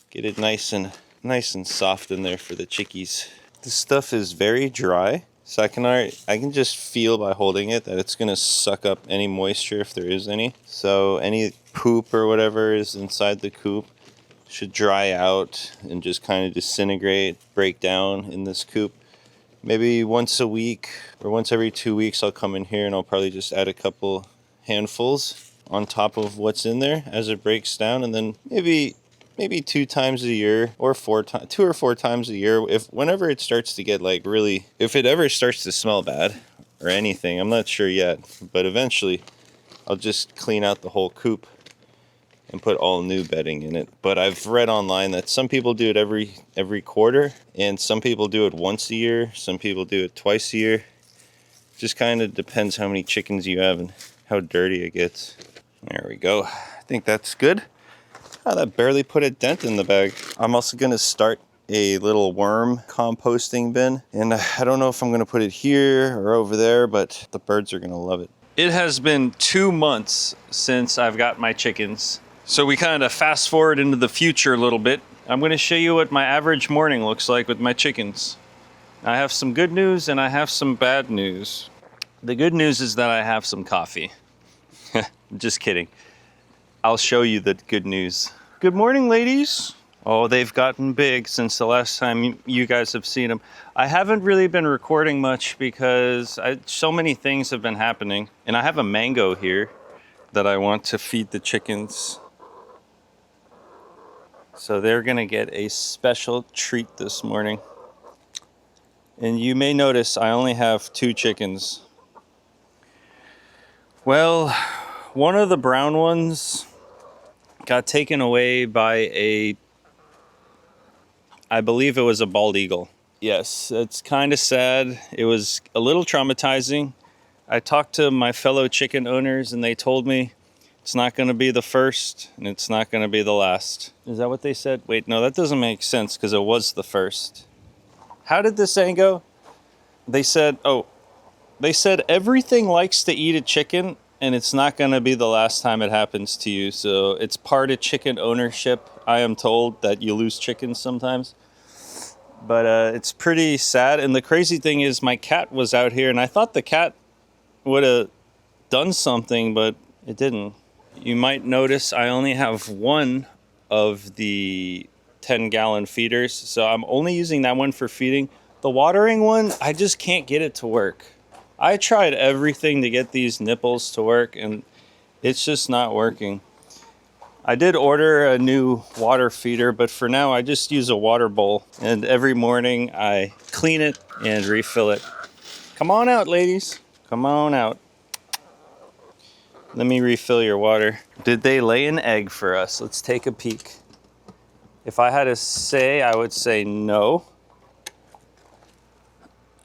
Get it nice and soft in there for the chickies. This stuff is very dry, so I can just feel by holding it that it's gonna suck up any moisture if there is any. So any poop or whatever is inside the coop should dry out and just kind of disintegrate, break down in this coop. Maybe once a week or once every 2 weeks I'll come in here and I'll probably just add a couple handfuls on top of what's in there as it breaks down, and then maybe 2 times a year or 2 or 4 times a year, whenever it starts to get like really, if it ever starts to smell bad or anything, I'm not sure yet, but eventually I'll just clean out the whole coop and put all new bedding in it. But I've read online that some people do it every quarter, and some people do it once a year, some people do it twice a year. Just kind of depends how many chickens you have and how dirty it gets. There we go. I think that's good. Oh, that barely put a dent in the bag. I'm also gonna start a little worm composting bin, and I don't know if I'm gonna put it here or over there, but the birds are gonna love it. It has been 2 months since I've got my chickens. So we kind of fast forward into the future a little bit. I'm gonna show you what my average morning looks like with my chickens. I have some good news and I have some bad news. The good news is that I have some coffee. Just kidding. I'll show you the good news. Good morning, ladies. Oh, they've gotten big since the last time you guys have seen them. I haven't really been recording much because so many things have been happening. And I have a mango here that I want to feed the chickens. So they're gonna get a special treat this morning. And you may notice I only have 2 chickens. Well, one of the brown ones got taken away by I believe it was a bald eagle. Yes, it's kind of sad. It was a little traumatizing. I talked to my fellow chicken owners and they told me it's not gonna be the first and it's not gonna be the last. Is that what they said? Wait, no, that doesn't make sense because it was the first. How did this saying go? They said everything likes to eat a chicken and it's not gonna be the last time it happens to you. So it's part of chicken ownership. I am told that you lose chickens sometimes. But it's pretty sad. And the crazy thing is my cat was out here and I thought the cat would have done something, but it didn't. You might notice I only have one of the 10-gallon feeders. So I'm only using that one for feeding. The watering one, I just can't get it to work. I tried everything to get these nipples to work and it's just not working. I did order a new water feeder, but for now I just use a water bowl and every morning I clean it and refill it. Come on out, ladies. Come on out. Let me refill your water. Did they lay an egg for us? Let's take a peek. If I had to say, I would say no.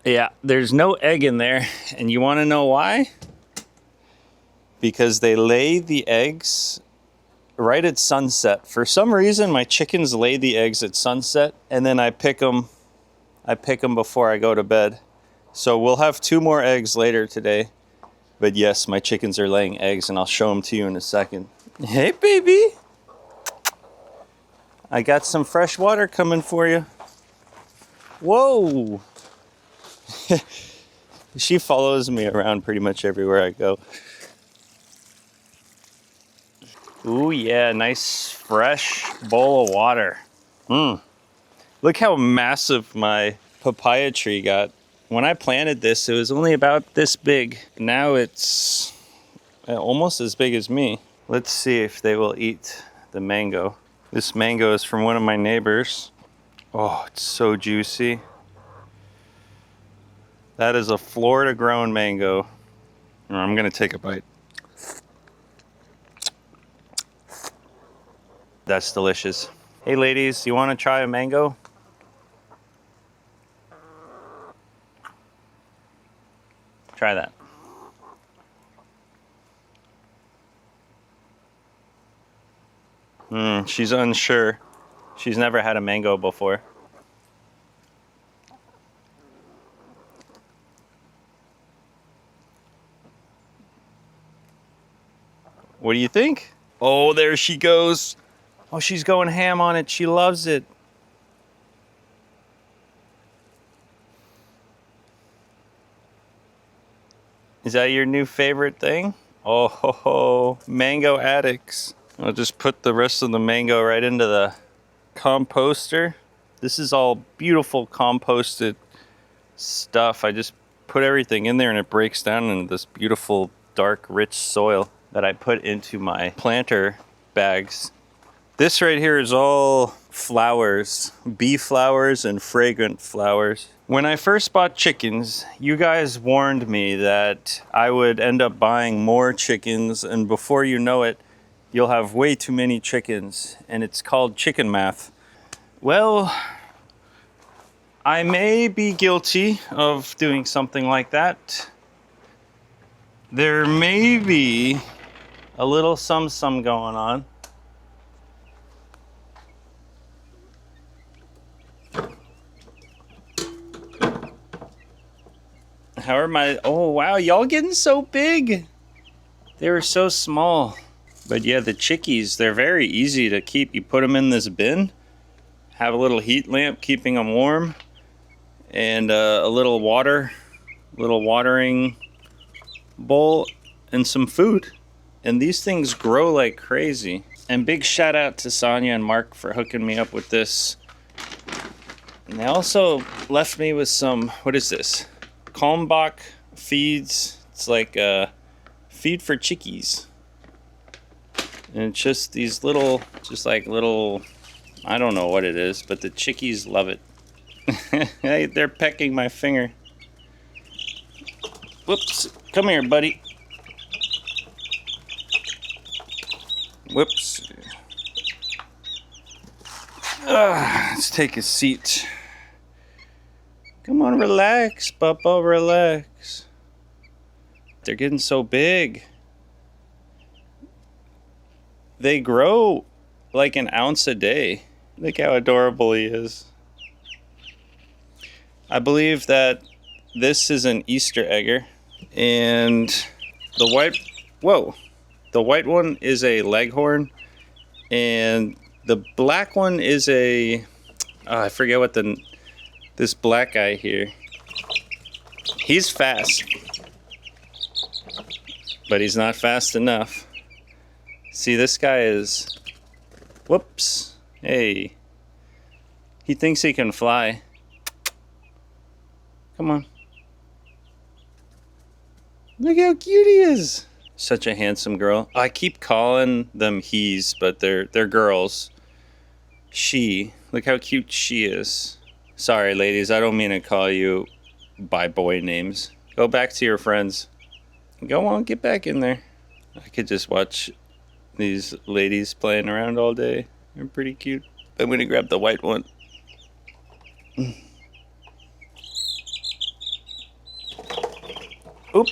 Yeah, there's no egg in there. And you want to know why? Because they lay the eggs right at sunset. For some reason, my chickens lay the eggs at sunset, and then I pick them before I go to bed. So we'll have 2 more eggs later today. But yes, my chickens are laying eggs, and I'll show them to you in a second. Hey, baby. I got some fresh water coming for you. Whoa. She follows me around pretty much everywhere I go. Ooh, yeah, nice fresh bowl of water. Look how massive my papaya tree got. When I planted this, it was only about this big. Now it's almost as big as me. Let's see if they will eat the mango. This mango is from one of my neighbors. Oh, it's so juicy. That is a Florida-grown mango. I'm gonna take a bite. That's delicious. Hey ladies, you wanna try a mango? Try that. She's unsure. She's never had a mango before. What do you think? Oh, there she goes. Oh, she's going ham on it. She loves it. Is that your new favorite thing? Oh, ho, ho. Mango addicts. I'll just put the rest of the mango right into the composter. This is all beautiful composted stuff. I just put everything in there and it breaks down into this beautiful, dark, rich soil that I put into my planter bags. This right here is all flowers, bee flowers and fragrant flowers. When I first bought chickens, you guys warned me that I would end up buying more chickens, and before you know it, you'll have way too many chickens, and it's called chicken math. Well, I may be guilty of doing something like that. There may be a little some going on. How are my, oh wow, y'all getting so big. They were so small. But yeah, the chickies, they're very easy to keep. You put them in this bin, have a little heat lamp keeping them warm, and a little watering bowl, and some food. And these things grow like crazy. And big shout out to Sonia and Mark for hooking me up with this. And they also left me with some, what is this? Kalmbach feeds. It's like a feed for chickies. And it's just these little, I don't know what it is, but the chickies love it. Hey, they're pecking my finger. Whoops, come here, buddy. Whoops. Let's take a seat. Come on, relax, Papa, relax. They're getting so big. They grow like an ounce a day. Look how adorable he is. I believe that this is an Easter egger. And the white one is a leghorn. And the black one is a, I forget what this black guy here. He's fast. But he's not fast enough. See, this guy is, whoops, hey. He thinks he can fly. Come on. Look how cute he is. Such a handsome girl. I keep calling them he's, but they're girls. She, look how cute she is. Sorry, ladies, I don't mean to call you by boy names. Go back to your friends. Go on, get back in there. I could just watch these ladies playing around all day. They're pretty cute. I'm gonna grab the white one. Oop.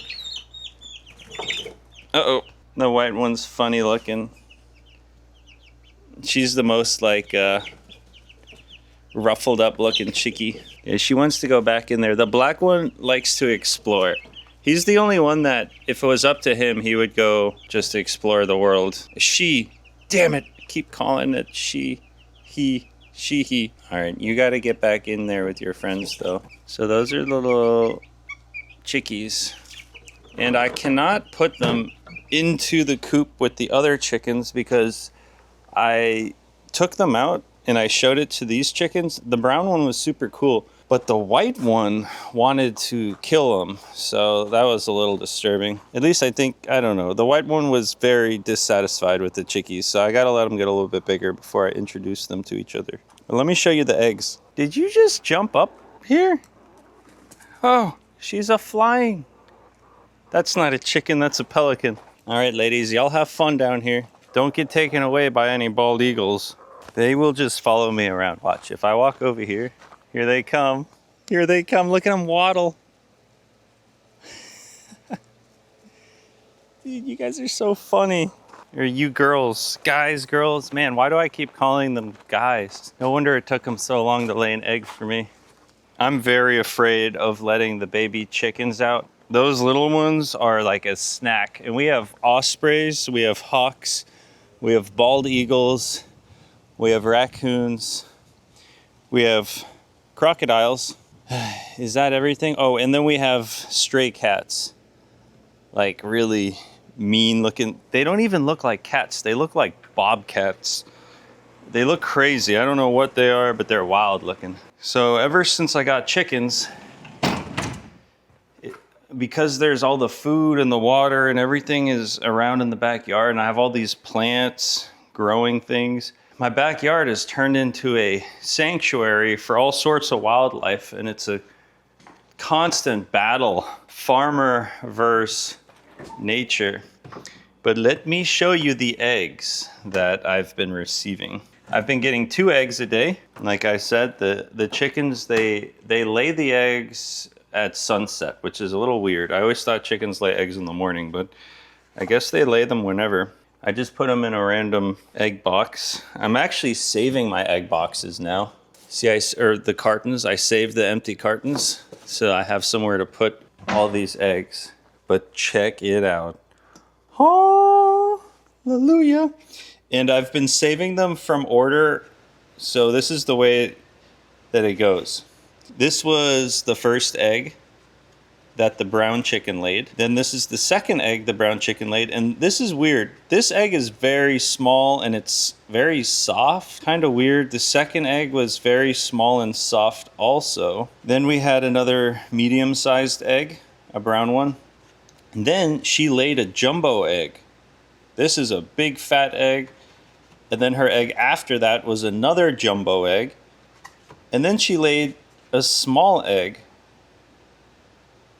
Uh-oh. The white one's funny looking. She's the most like ruffled up looking chickie. Yeah, she wants to go back in there. The black one likes to explore. He's the only one that, if it was up to him, he would go just explore the world. She, damn it, keep calling it she, he. All right, you got to get back in there with your friends, though. So those are the little chickies. And I cannot put them into the coop with the other chickens because I took them out and I showed it to these chickens. The brown one was super cool, but the white one wanted to kill them. So that was a little disturbing. At least I think, I don't know. The white one was very dissatisfied with the chickies. So I got to let them get a little bit bigger before I introduce them to each other. But let me show you the eggs. Did you just jump up here? Oh, she's a flying. That's not a chicken, that's a pelican. All right, ladies, y'all have fun down here. Don't get taken away by any bald eagles. They will just follow me around. Watch, if I walk over here, here they come. Here they come, look at them waddle. Dude, you guys are so funny. Or you girls, guys, girls. Man, why do I keep calling them guys? No wonder it took them so long to lay an egg for me. I'm very afraid of letting the baby chickens out. Those little ones are like a snack. And we have ospreys, we have hawks, we have bald eagles, we have raccoons, we have crocodiles. Is that everything? Oh, and then we have stray cats. Like really mean looking. They don't even look like cats. They look like bobcats. They look crazy. I don't know what they are, but they're wild looking. So ever since I got chickens, because there's all the food and the water and everything is around in the backyard, and I have all these plants, growing things, my backyard has turned into a sanctuary for all sorts of wildlife, and it's a constant battle, farmer versus nature. But let me show you the eggs that I've been receiving. I've been getting 2 eggs a day. Like I said, the chickens, they lay the eggs at sunset, which is a little weird. I always thought chickens lay eggs in the morning, but I guess they lay them whenever. I just put them in a random egg box. I'm actually saving my egg boxes now. See, or the cartons, I saved the empty cartons, so I have somewhere to put all these eggs. But check it out. Hallelujah. And I've been saving them from order. So this is the way that it goes. This was the first egg that the brown chicken laid. Then this is the second egg the brown chicken laid. And this is weird. This egg is very small and it's very soft. Kind of weird. The second egg was very small and soft also. Then we had another medium-sized egg, a brown one. And then she laid a jumbo egg. This is a big fat egg. And then her egg after that was another jumbo egg. And then she laid a small egg.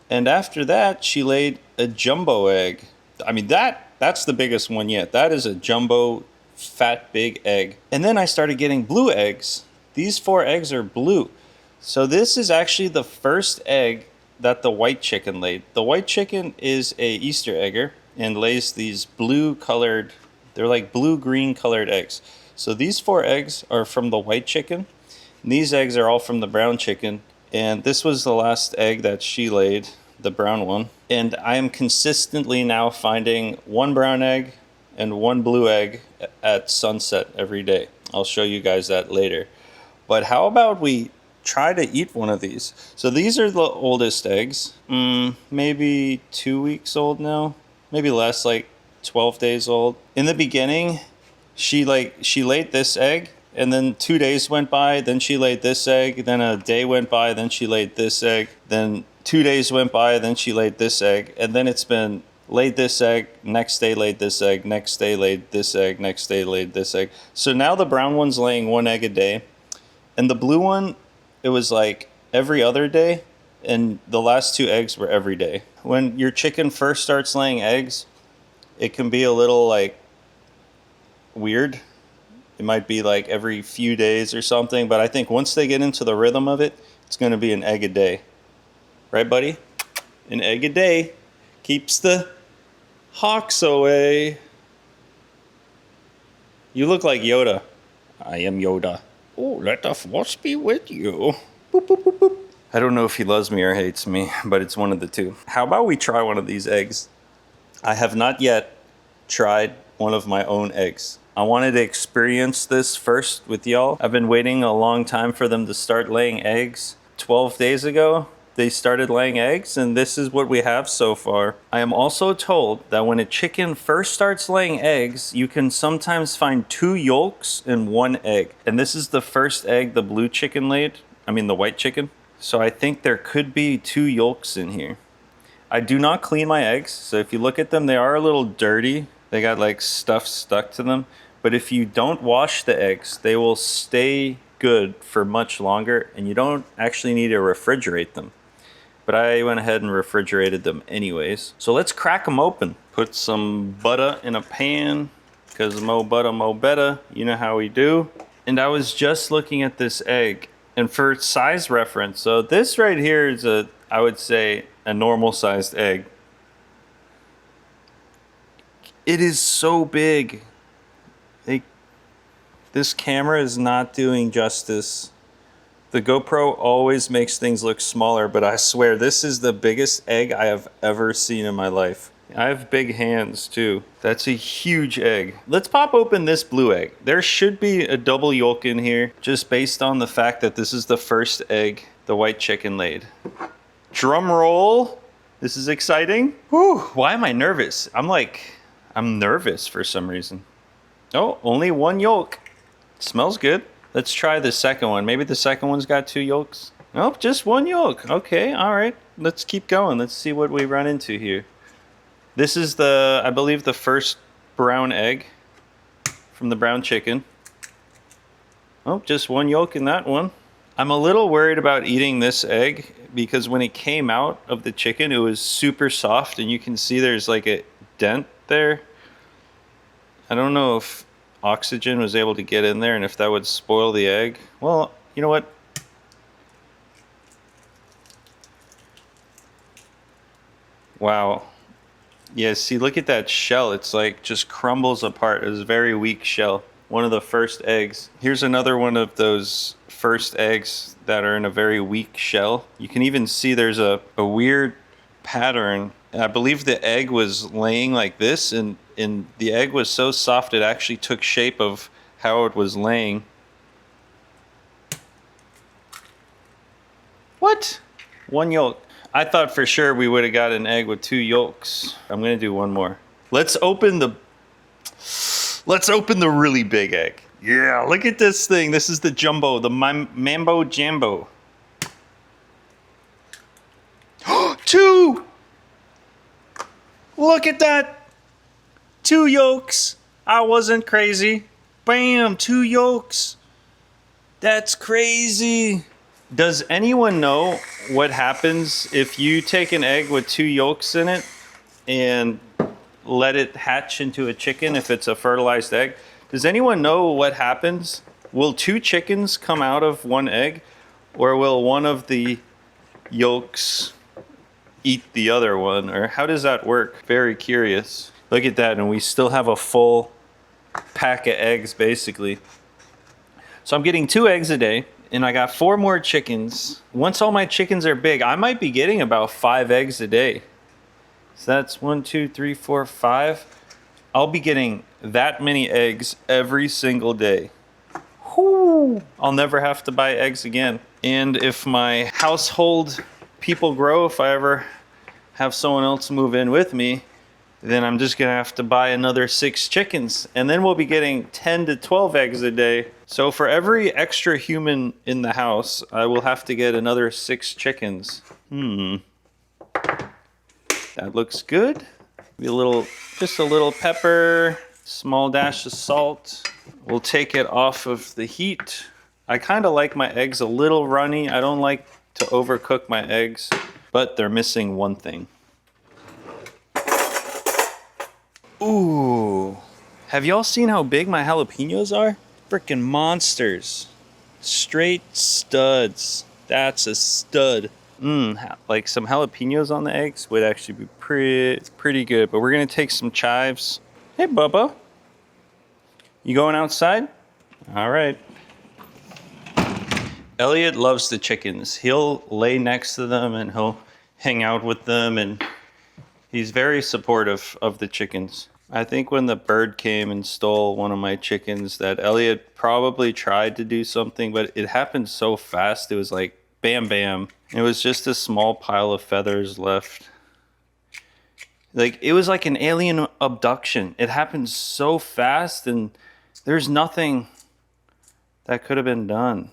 And after that, she laid a jumbo egg. I mean, that's the biggest one yet. That is a jumbo, fat, big egg. And then I started getting blue eggs. These 4 eggs are blue. So this is actually the first egg that the white chicken laid. The white chicken is a Easter egger and lays these blue colored, they're like blue-green colored eggs. So these 4 eggs are from the white chicken. And these eggs are all from the brown chicken. And this was the last egg that she laid, the brown one. And I am consistently now finding 1 brown egg and 1 blue egg at sunset every day. I'll show you guys that later. But how about we try to eat one of these? So these are the oldest eggs. Maybe 2 weeks old now. Maybe less, like 12 days old. In the beginning, she laid this egg. And then 2 days went by, then she laid this egg, then a day went by, then she laid this egg, then 2 days went by, then she laid this egg, and then it's been laid this egg, next day laid this egg, next day laid this egg, next day laid this egg. So now the brown one's laying 1 egg a day, and the blue one, it was like every other day, and the last 2 eggs were every day. When your chicken first starts laying eggs, it can be a little like weird. It might be like every few days or something, but I think once they get into the rhythm of it, it's going to be an egg a day. Right, buddy? An egg a day keeps the hawks away. You look like Yoda. I am Yoda. Oh, let the force be with you. Boop, boop, boop, boop. I don't know if he loves me or hates me, but it's one of the two. How about we try one of these eggs? I have not yet tried one of my own eggs. I wanted to experience this first with y'all. I've been waiting a long time for them to start laying eggs. 12 days ago, they started laying eggs, and this is what we have so far. I am also told that when a chicken first starts laying eggs, you can sometimes find 2 yolks and 1 egg. And this is the first egg the blue chicken laid. I mean the white chicken. So I think there could be 2 yolks in here. I do not clean my eggs, so if you look at them, they are a little dirty. They got like stuff stuck to them. But if you don't wash the eggs, they will stay good for much longer, and you don't actually need to refrigerate them. But I went ahead and refrigerated them anyways. So let's crack them open. Put some butter in a pan, because mo butter, mo better. You know how we do. And I was just looking at this egg, and for size reference, so this right here is I would say, a normal sized egg. It is so big. This camera is not doing justice. The GoPro always makes things look smaller, but I swear this is the biggest egg I have ever seen in my life. I have big hands too. That's a huge egg. Let's pop open this blue egg. There should be a double yolk in here, just based on the fact that this is the first egg the white chicken laid. Drum roll. This is exciting. Whew, why am I nervous? I'm nervous for some reason. Oh, only 1 yolk. Smells good. Let's try the second one. Maybe the second one's got 2 yolks. Nope, just 1 yolk. Okay, all right. Let's keep going. Let's see what we run into here. This is I believe the first brown egg from the brown chicken. Oh, just 1 yolk in that one. I'm a little worried about eating this egg because when it came out of the chicken, it was super soft, and you can see there's like a dent there. I don't know if oxygen was able to get in there and if that would spoil the egg. Well, you know what? Wow. Yeah, see, look at that shell. It's like just crumbles apart. It's a very weak shell. One of the first eggs. Here's another one of those first eggs that are in a very weak shell. You can even see there's a weird pattern. I believe the egg was laying like this, and the egg was so soft it actually took shape of how it was laying. What? One yolk. I thought for sure we would have got an egg with 2 yolks. I'm gonna do one more. Let's open the really big egg. Yeah, look at this thing. This is the jumbo, the Mambo Jambo. 2! Look at that! 2 yolks. I wasn't crazy. Bam, 2 yolks. That's crazy. Does anyone know what happens if you take an egg with 2 yolks in it and let it hatch into a chicken if it's a fertilized egg? Does anyone know what happens? Will 2 chickens come out of 1 egg, or will one of the yolks eat the other one? Or how does that work? Very curious. Look at that, and we still have a full pack of eggs basically. So I'm getting 2 eggs a day. And I got 4 more chickens. Once all my chickens are big, I might be getting about 5 eggs a day. So that's 1, 2, 3, 4, 5. I'll be getting that many eggs every single day. Whoo! I'll never have to buy eggs again. And if my household people grow, if I ever have someone else move in with me, then I'm just gonna have to buy another 6 chickens. And then we'll be getting 10 to 12 eggs a day. So for every extra human in the house, I will have to get another 6 chickens. That looks good. Maybe just a little pepper, small dash of salt. We'll take it off of the heat. I kind of like my eggs a little runny. I don't like to overcook my eggs, but they're missing one thing. Ooh, have y'all seen how big my jalapenos are? Freaking monsters. Straight studs. That's a stud. Like some jalapenos on the eggs would actually be pretty good. But we're gonna take some chives. Hey, Bubba. You going outside? All right. Elliot loves the chickens. He'll lay next to them and he'll hang out with them, and he's very supportive of the chickens. I think when the bird came and stole one of my chickens, that Elliot probably tried to do something, but it happened so fast. It was like bam, bam. It was just a small pile of feathers left. Like, it was like an alien abduction. It happened so fast, and there's nothing that could have been done.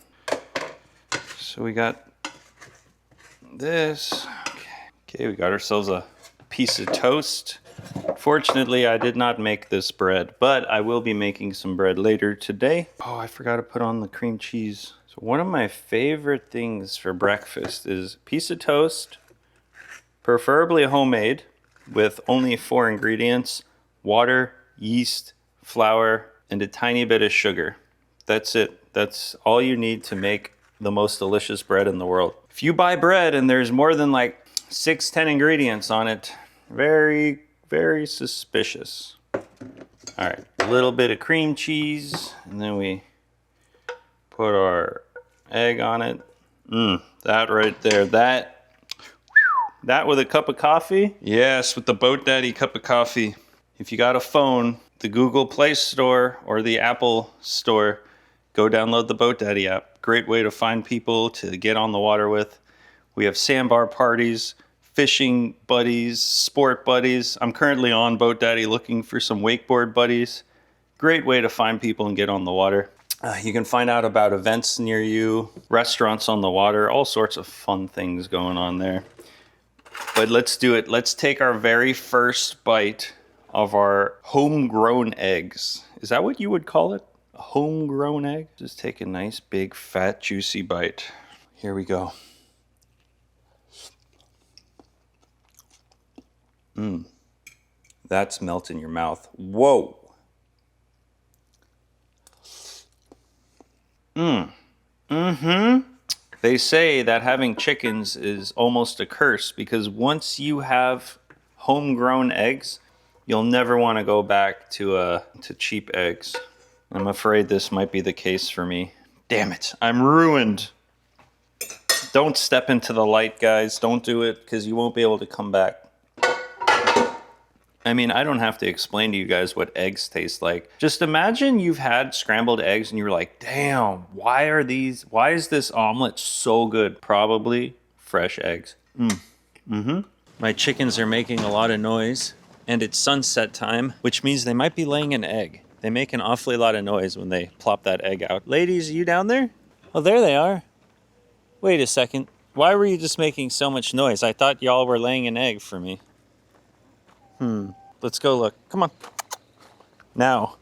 So we got this. Okay, we got ourselves a piece of toast. Fortunately, I did not make this bread, but I will be making some bread later today. Oh, I forgot to put on the cream cheese. So one of my favorite things for breakfast is a piece of toast, preferably homemade, with only 4 ingredients: water, yeast, flour, and a tiny bit of sugar. That's it. That's all you need to make the most delicious bread in the world. If you buy bread and there's more than like 6-10 ingredients on it, very suspicious. All right, a little bit of cream cheese, and then we put our egg on it. That right there, that with a cup of coffee. Yes, with the Boat Daddy cup of coffee. If you got a phone, the Google Play Store or the Apple Store, go download the Boat Daddy app. Great way to find people to get on the water with. We have sandbar parties, fishing buddies, sport buddies. I'm currently on Boat Daddy looking for some wakeboard buddies. Great way to find people and get on the water. You can find out about events near you, restaurants on the water, all sorts of fun things going on there. But let's do it. Let's take our very first bite of our homegrown eggs. Is that what you would call it? A homegrown egg? Just take a nice, big, fat, juicy bite. Here we go. That's melt in your mouth. Whoa. They say that having chickens is almost a curse because once you have homegrown eggs, you'll never want to go back to cheap eggs. I'm afraid this might be the case for me. Damn it, I'm ruined. Don't step into the light, guys. Don't do it because you won't be able to come back. I mean, I don't have to explain to you guys what eggs taste like. Just imagine you've had scrambled eggs and you're like, damn, why is this omelet so good? Probably fresh eggs. My chickens are making a lot of noise and it's sunset time, which means they might be laying an egg. They make an awfully lot of noise when they plop that egg out. Ladies, are you down there? Oh, there they are. Wait a second. Why were you just making so much noise? I thought y'all were laying an egg for me. Let's go look. Come on. Now,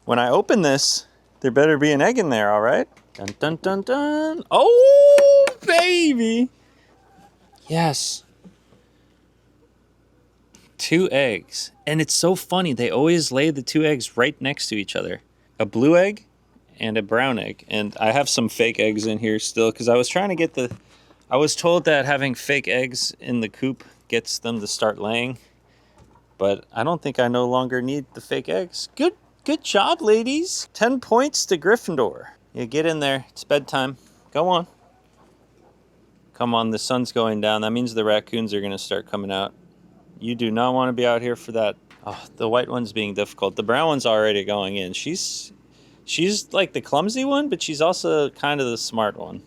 when I open this, there better be an egg in there, all right? Dun, dun, dun, dun. Oh, baby. Yes. 2 eggs. And it's so funny. They always lay the 2 eggs right next to each other. A blue egg and a brown egg. And I have some fake eggs in here still because I was trying to get I was told that having fake eggs in the coop gets them to start laying. But I don't think I no longer need the fake eggs. Good job, ladies. 10 points to Gryffindor. Yeah, get in there. It's bedtime. Go on. Come on, the sun's going down. That means the raccoons are going to start coming out. You do not want to be out here for that. Oh, the white one's being difficult. The brown one's already going in. She's like the clumsy one, but she's also kind of the smart one.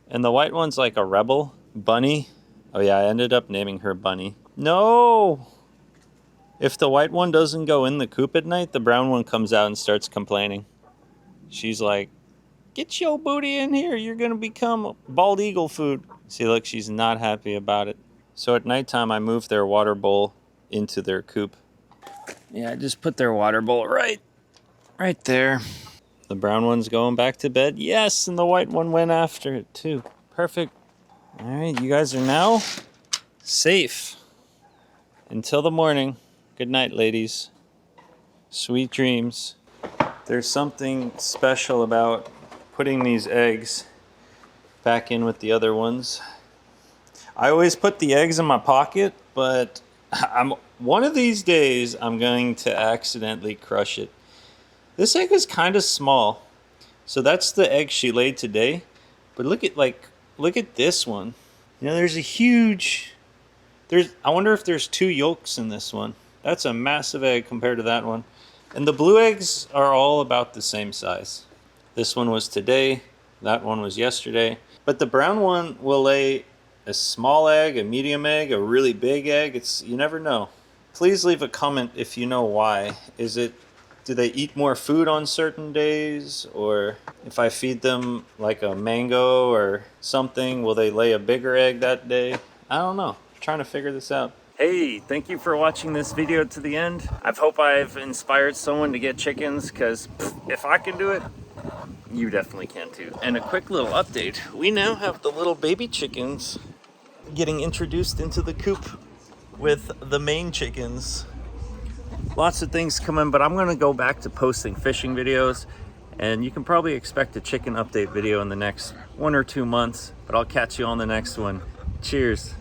And the white one's like a rebel. Bunny. Oh yeah, I ended up naming her Bunny. No! If the white one doesn't go in the coop at night, the brown one comes out and starts complaining. She's like, get your booty in here. You're going to become bald eagle food. See, look, she's not happy about it. So at nighttime, I move their water bowl into their coop. Yeah, I just put their water bowl right there. The brown one's going back to bed. Yes, and the white one went after it too. Perfect. All right, you guys are now safe until the morning. Good night, ladies. Sweet dreams. There's something special about putting these eggs back in with the other ones. I always put the eggs in my pocket, but one of these days I'm going to accidentally crush it. This egg is kind of small. So that's the egg she laid today. But look at this one. You know, there's a huge... I wonder if there's 2 yolks in this one. That's a massive egg compared to that one. And the blue eggs are all about the same size. This one was today. That one was yesterday. But the brown one will lay a small egg, a medium egg, a really big egg. You never know. Please leave a comment if you know why. Do they eat more food on certain days? Or if I feed them like a mango or something, will they lay a bigger egg that day? I don't know. I'm trying to figure this out. Hey, thank you for watching this video to the end. I hope I've inspired someone to get chickens, because if I can do it, you definitely can too. And a quick little update. We now have the little baby chickens getting introduced into the coop with the main chickens. Lots of things coming, but I'm gonna go back to posting fishing videos, and you can probably expect a chicken update video in the next 1 or 2 months, but I'll catch you on the next one. Cheers.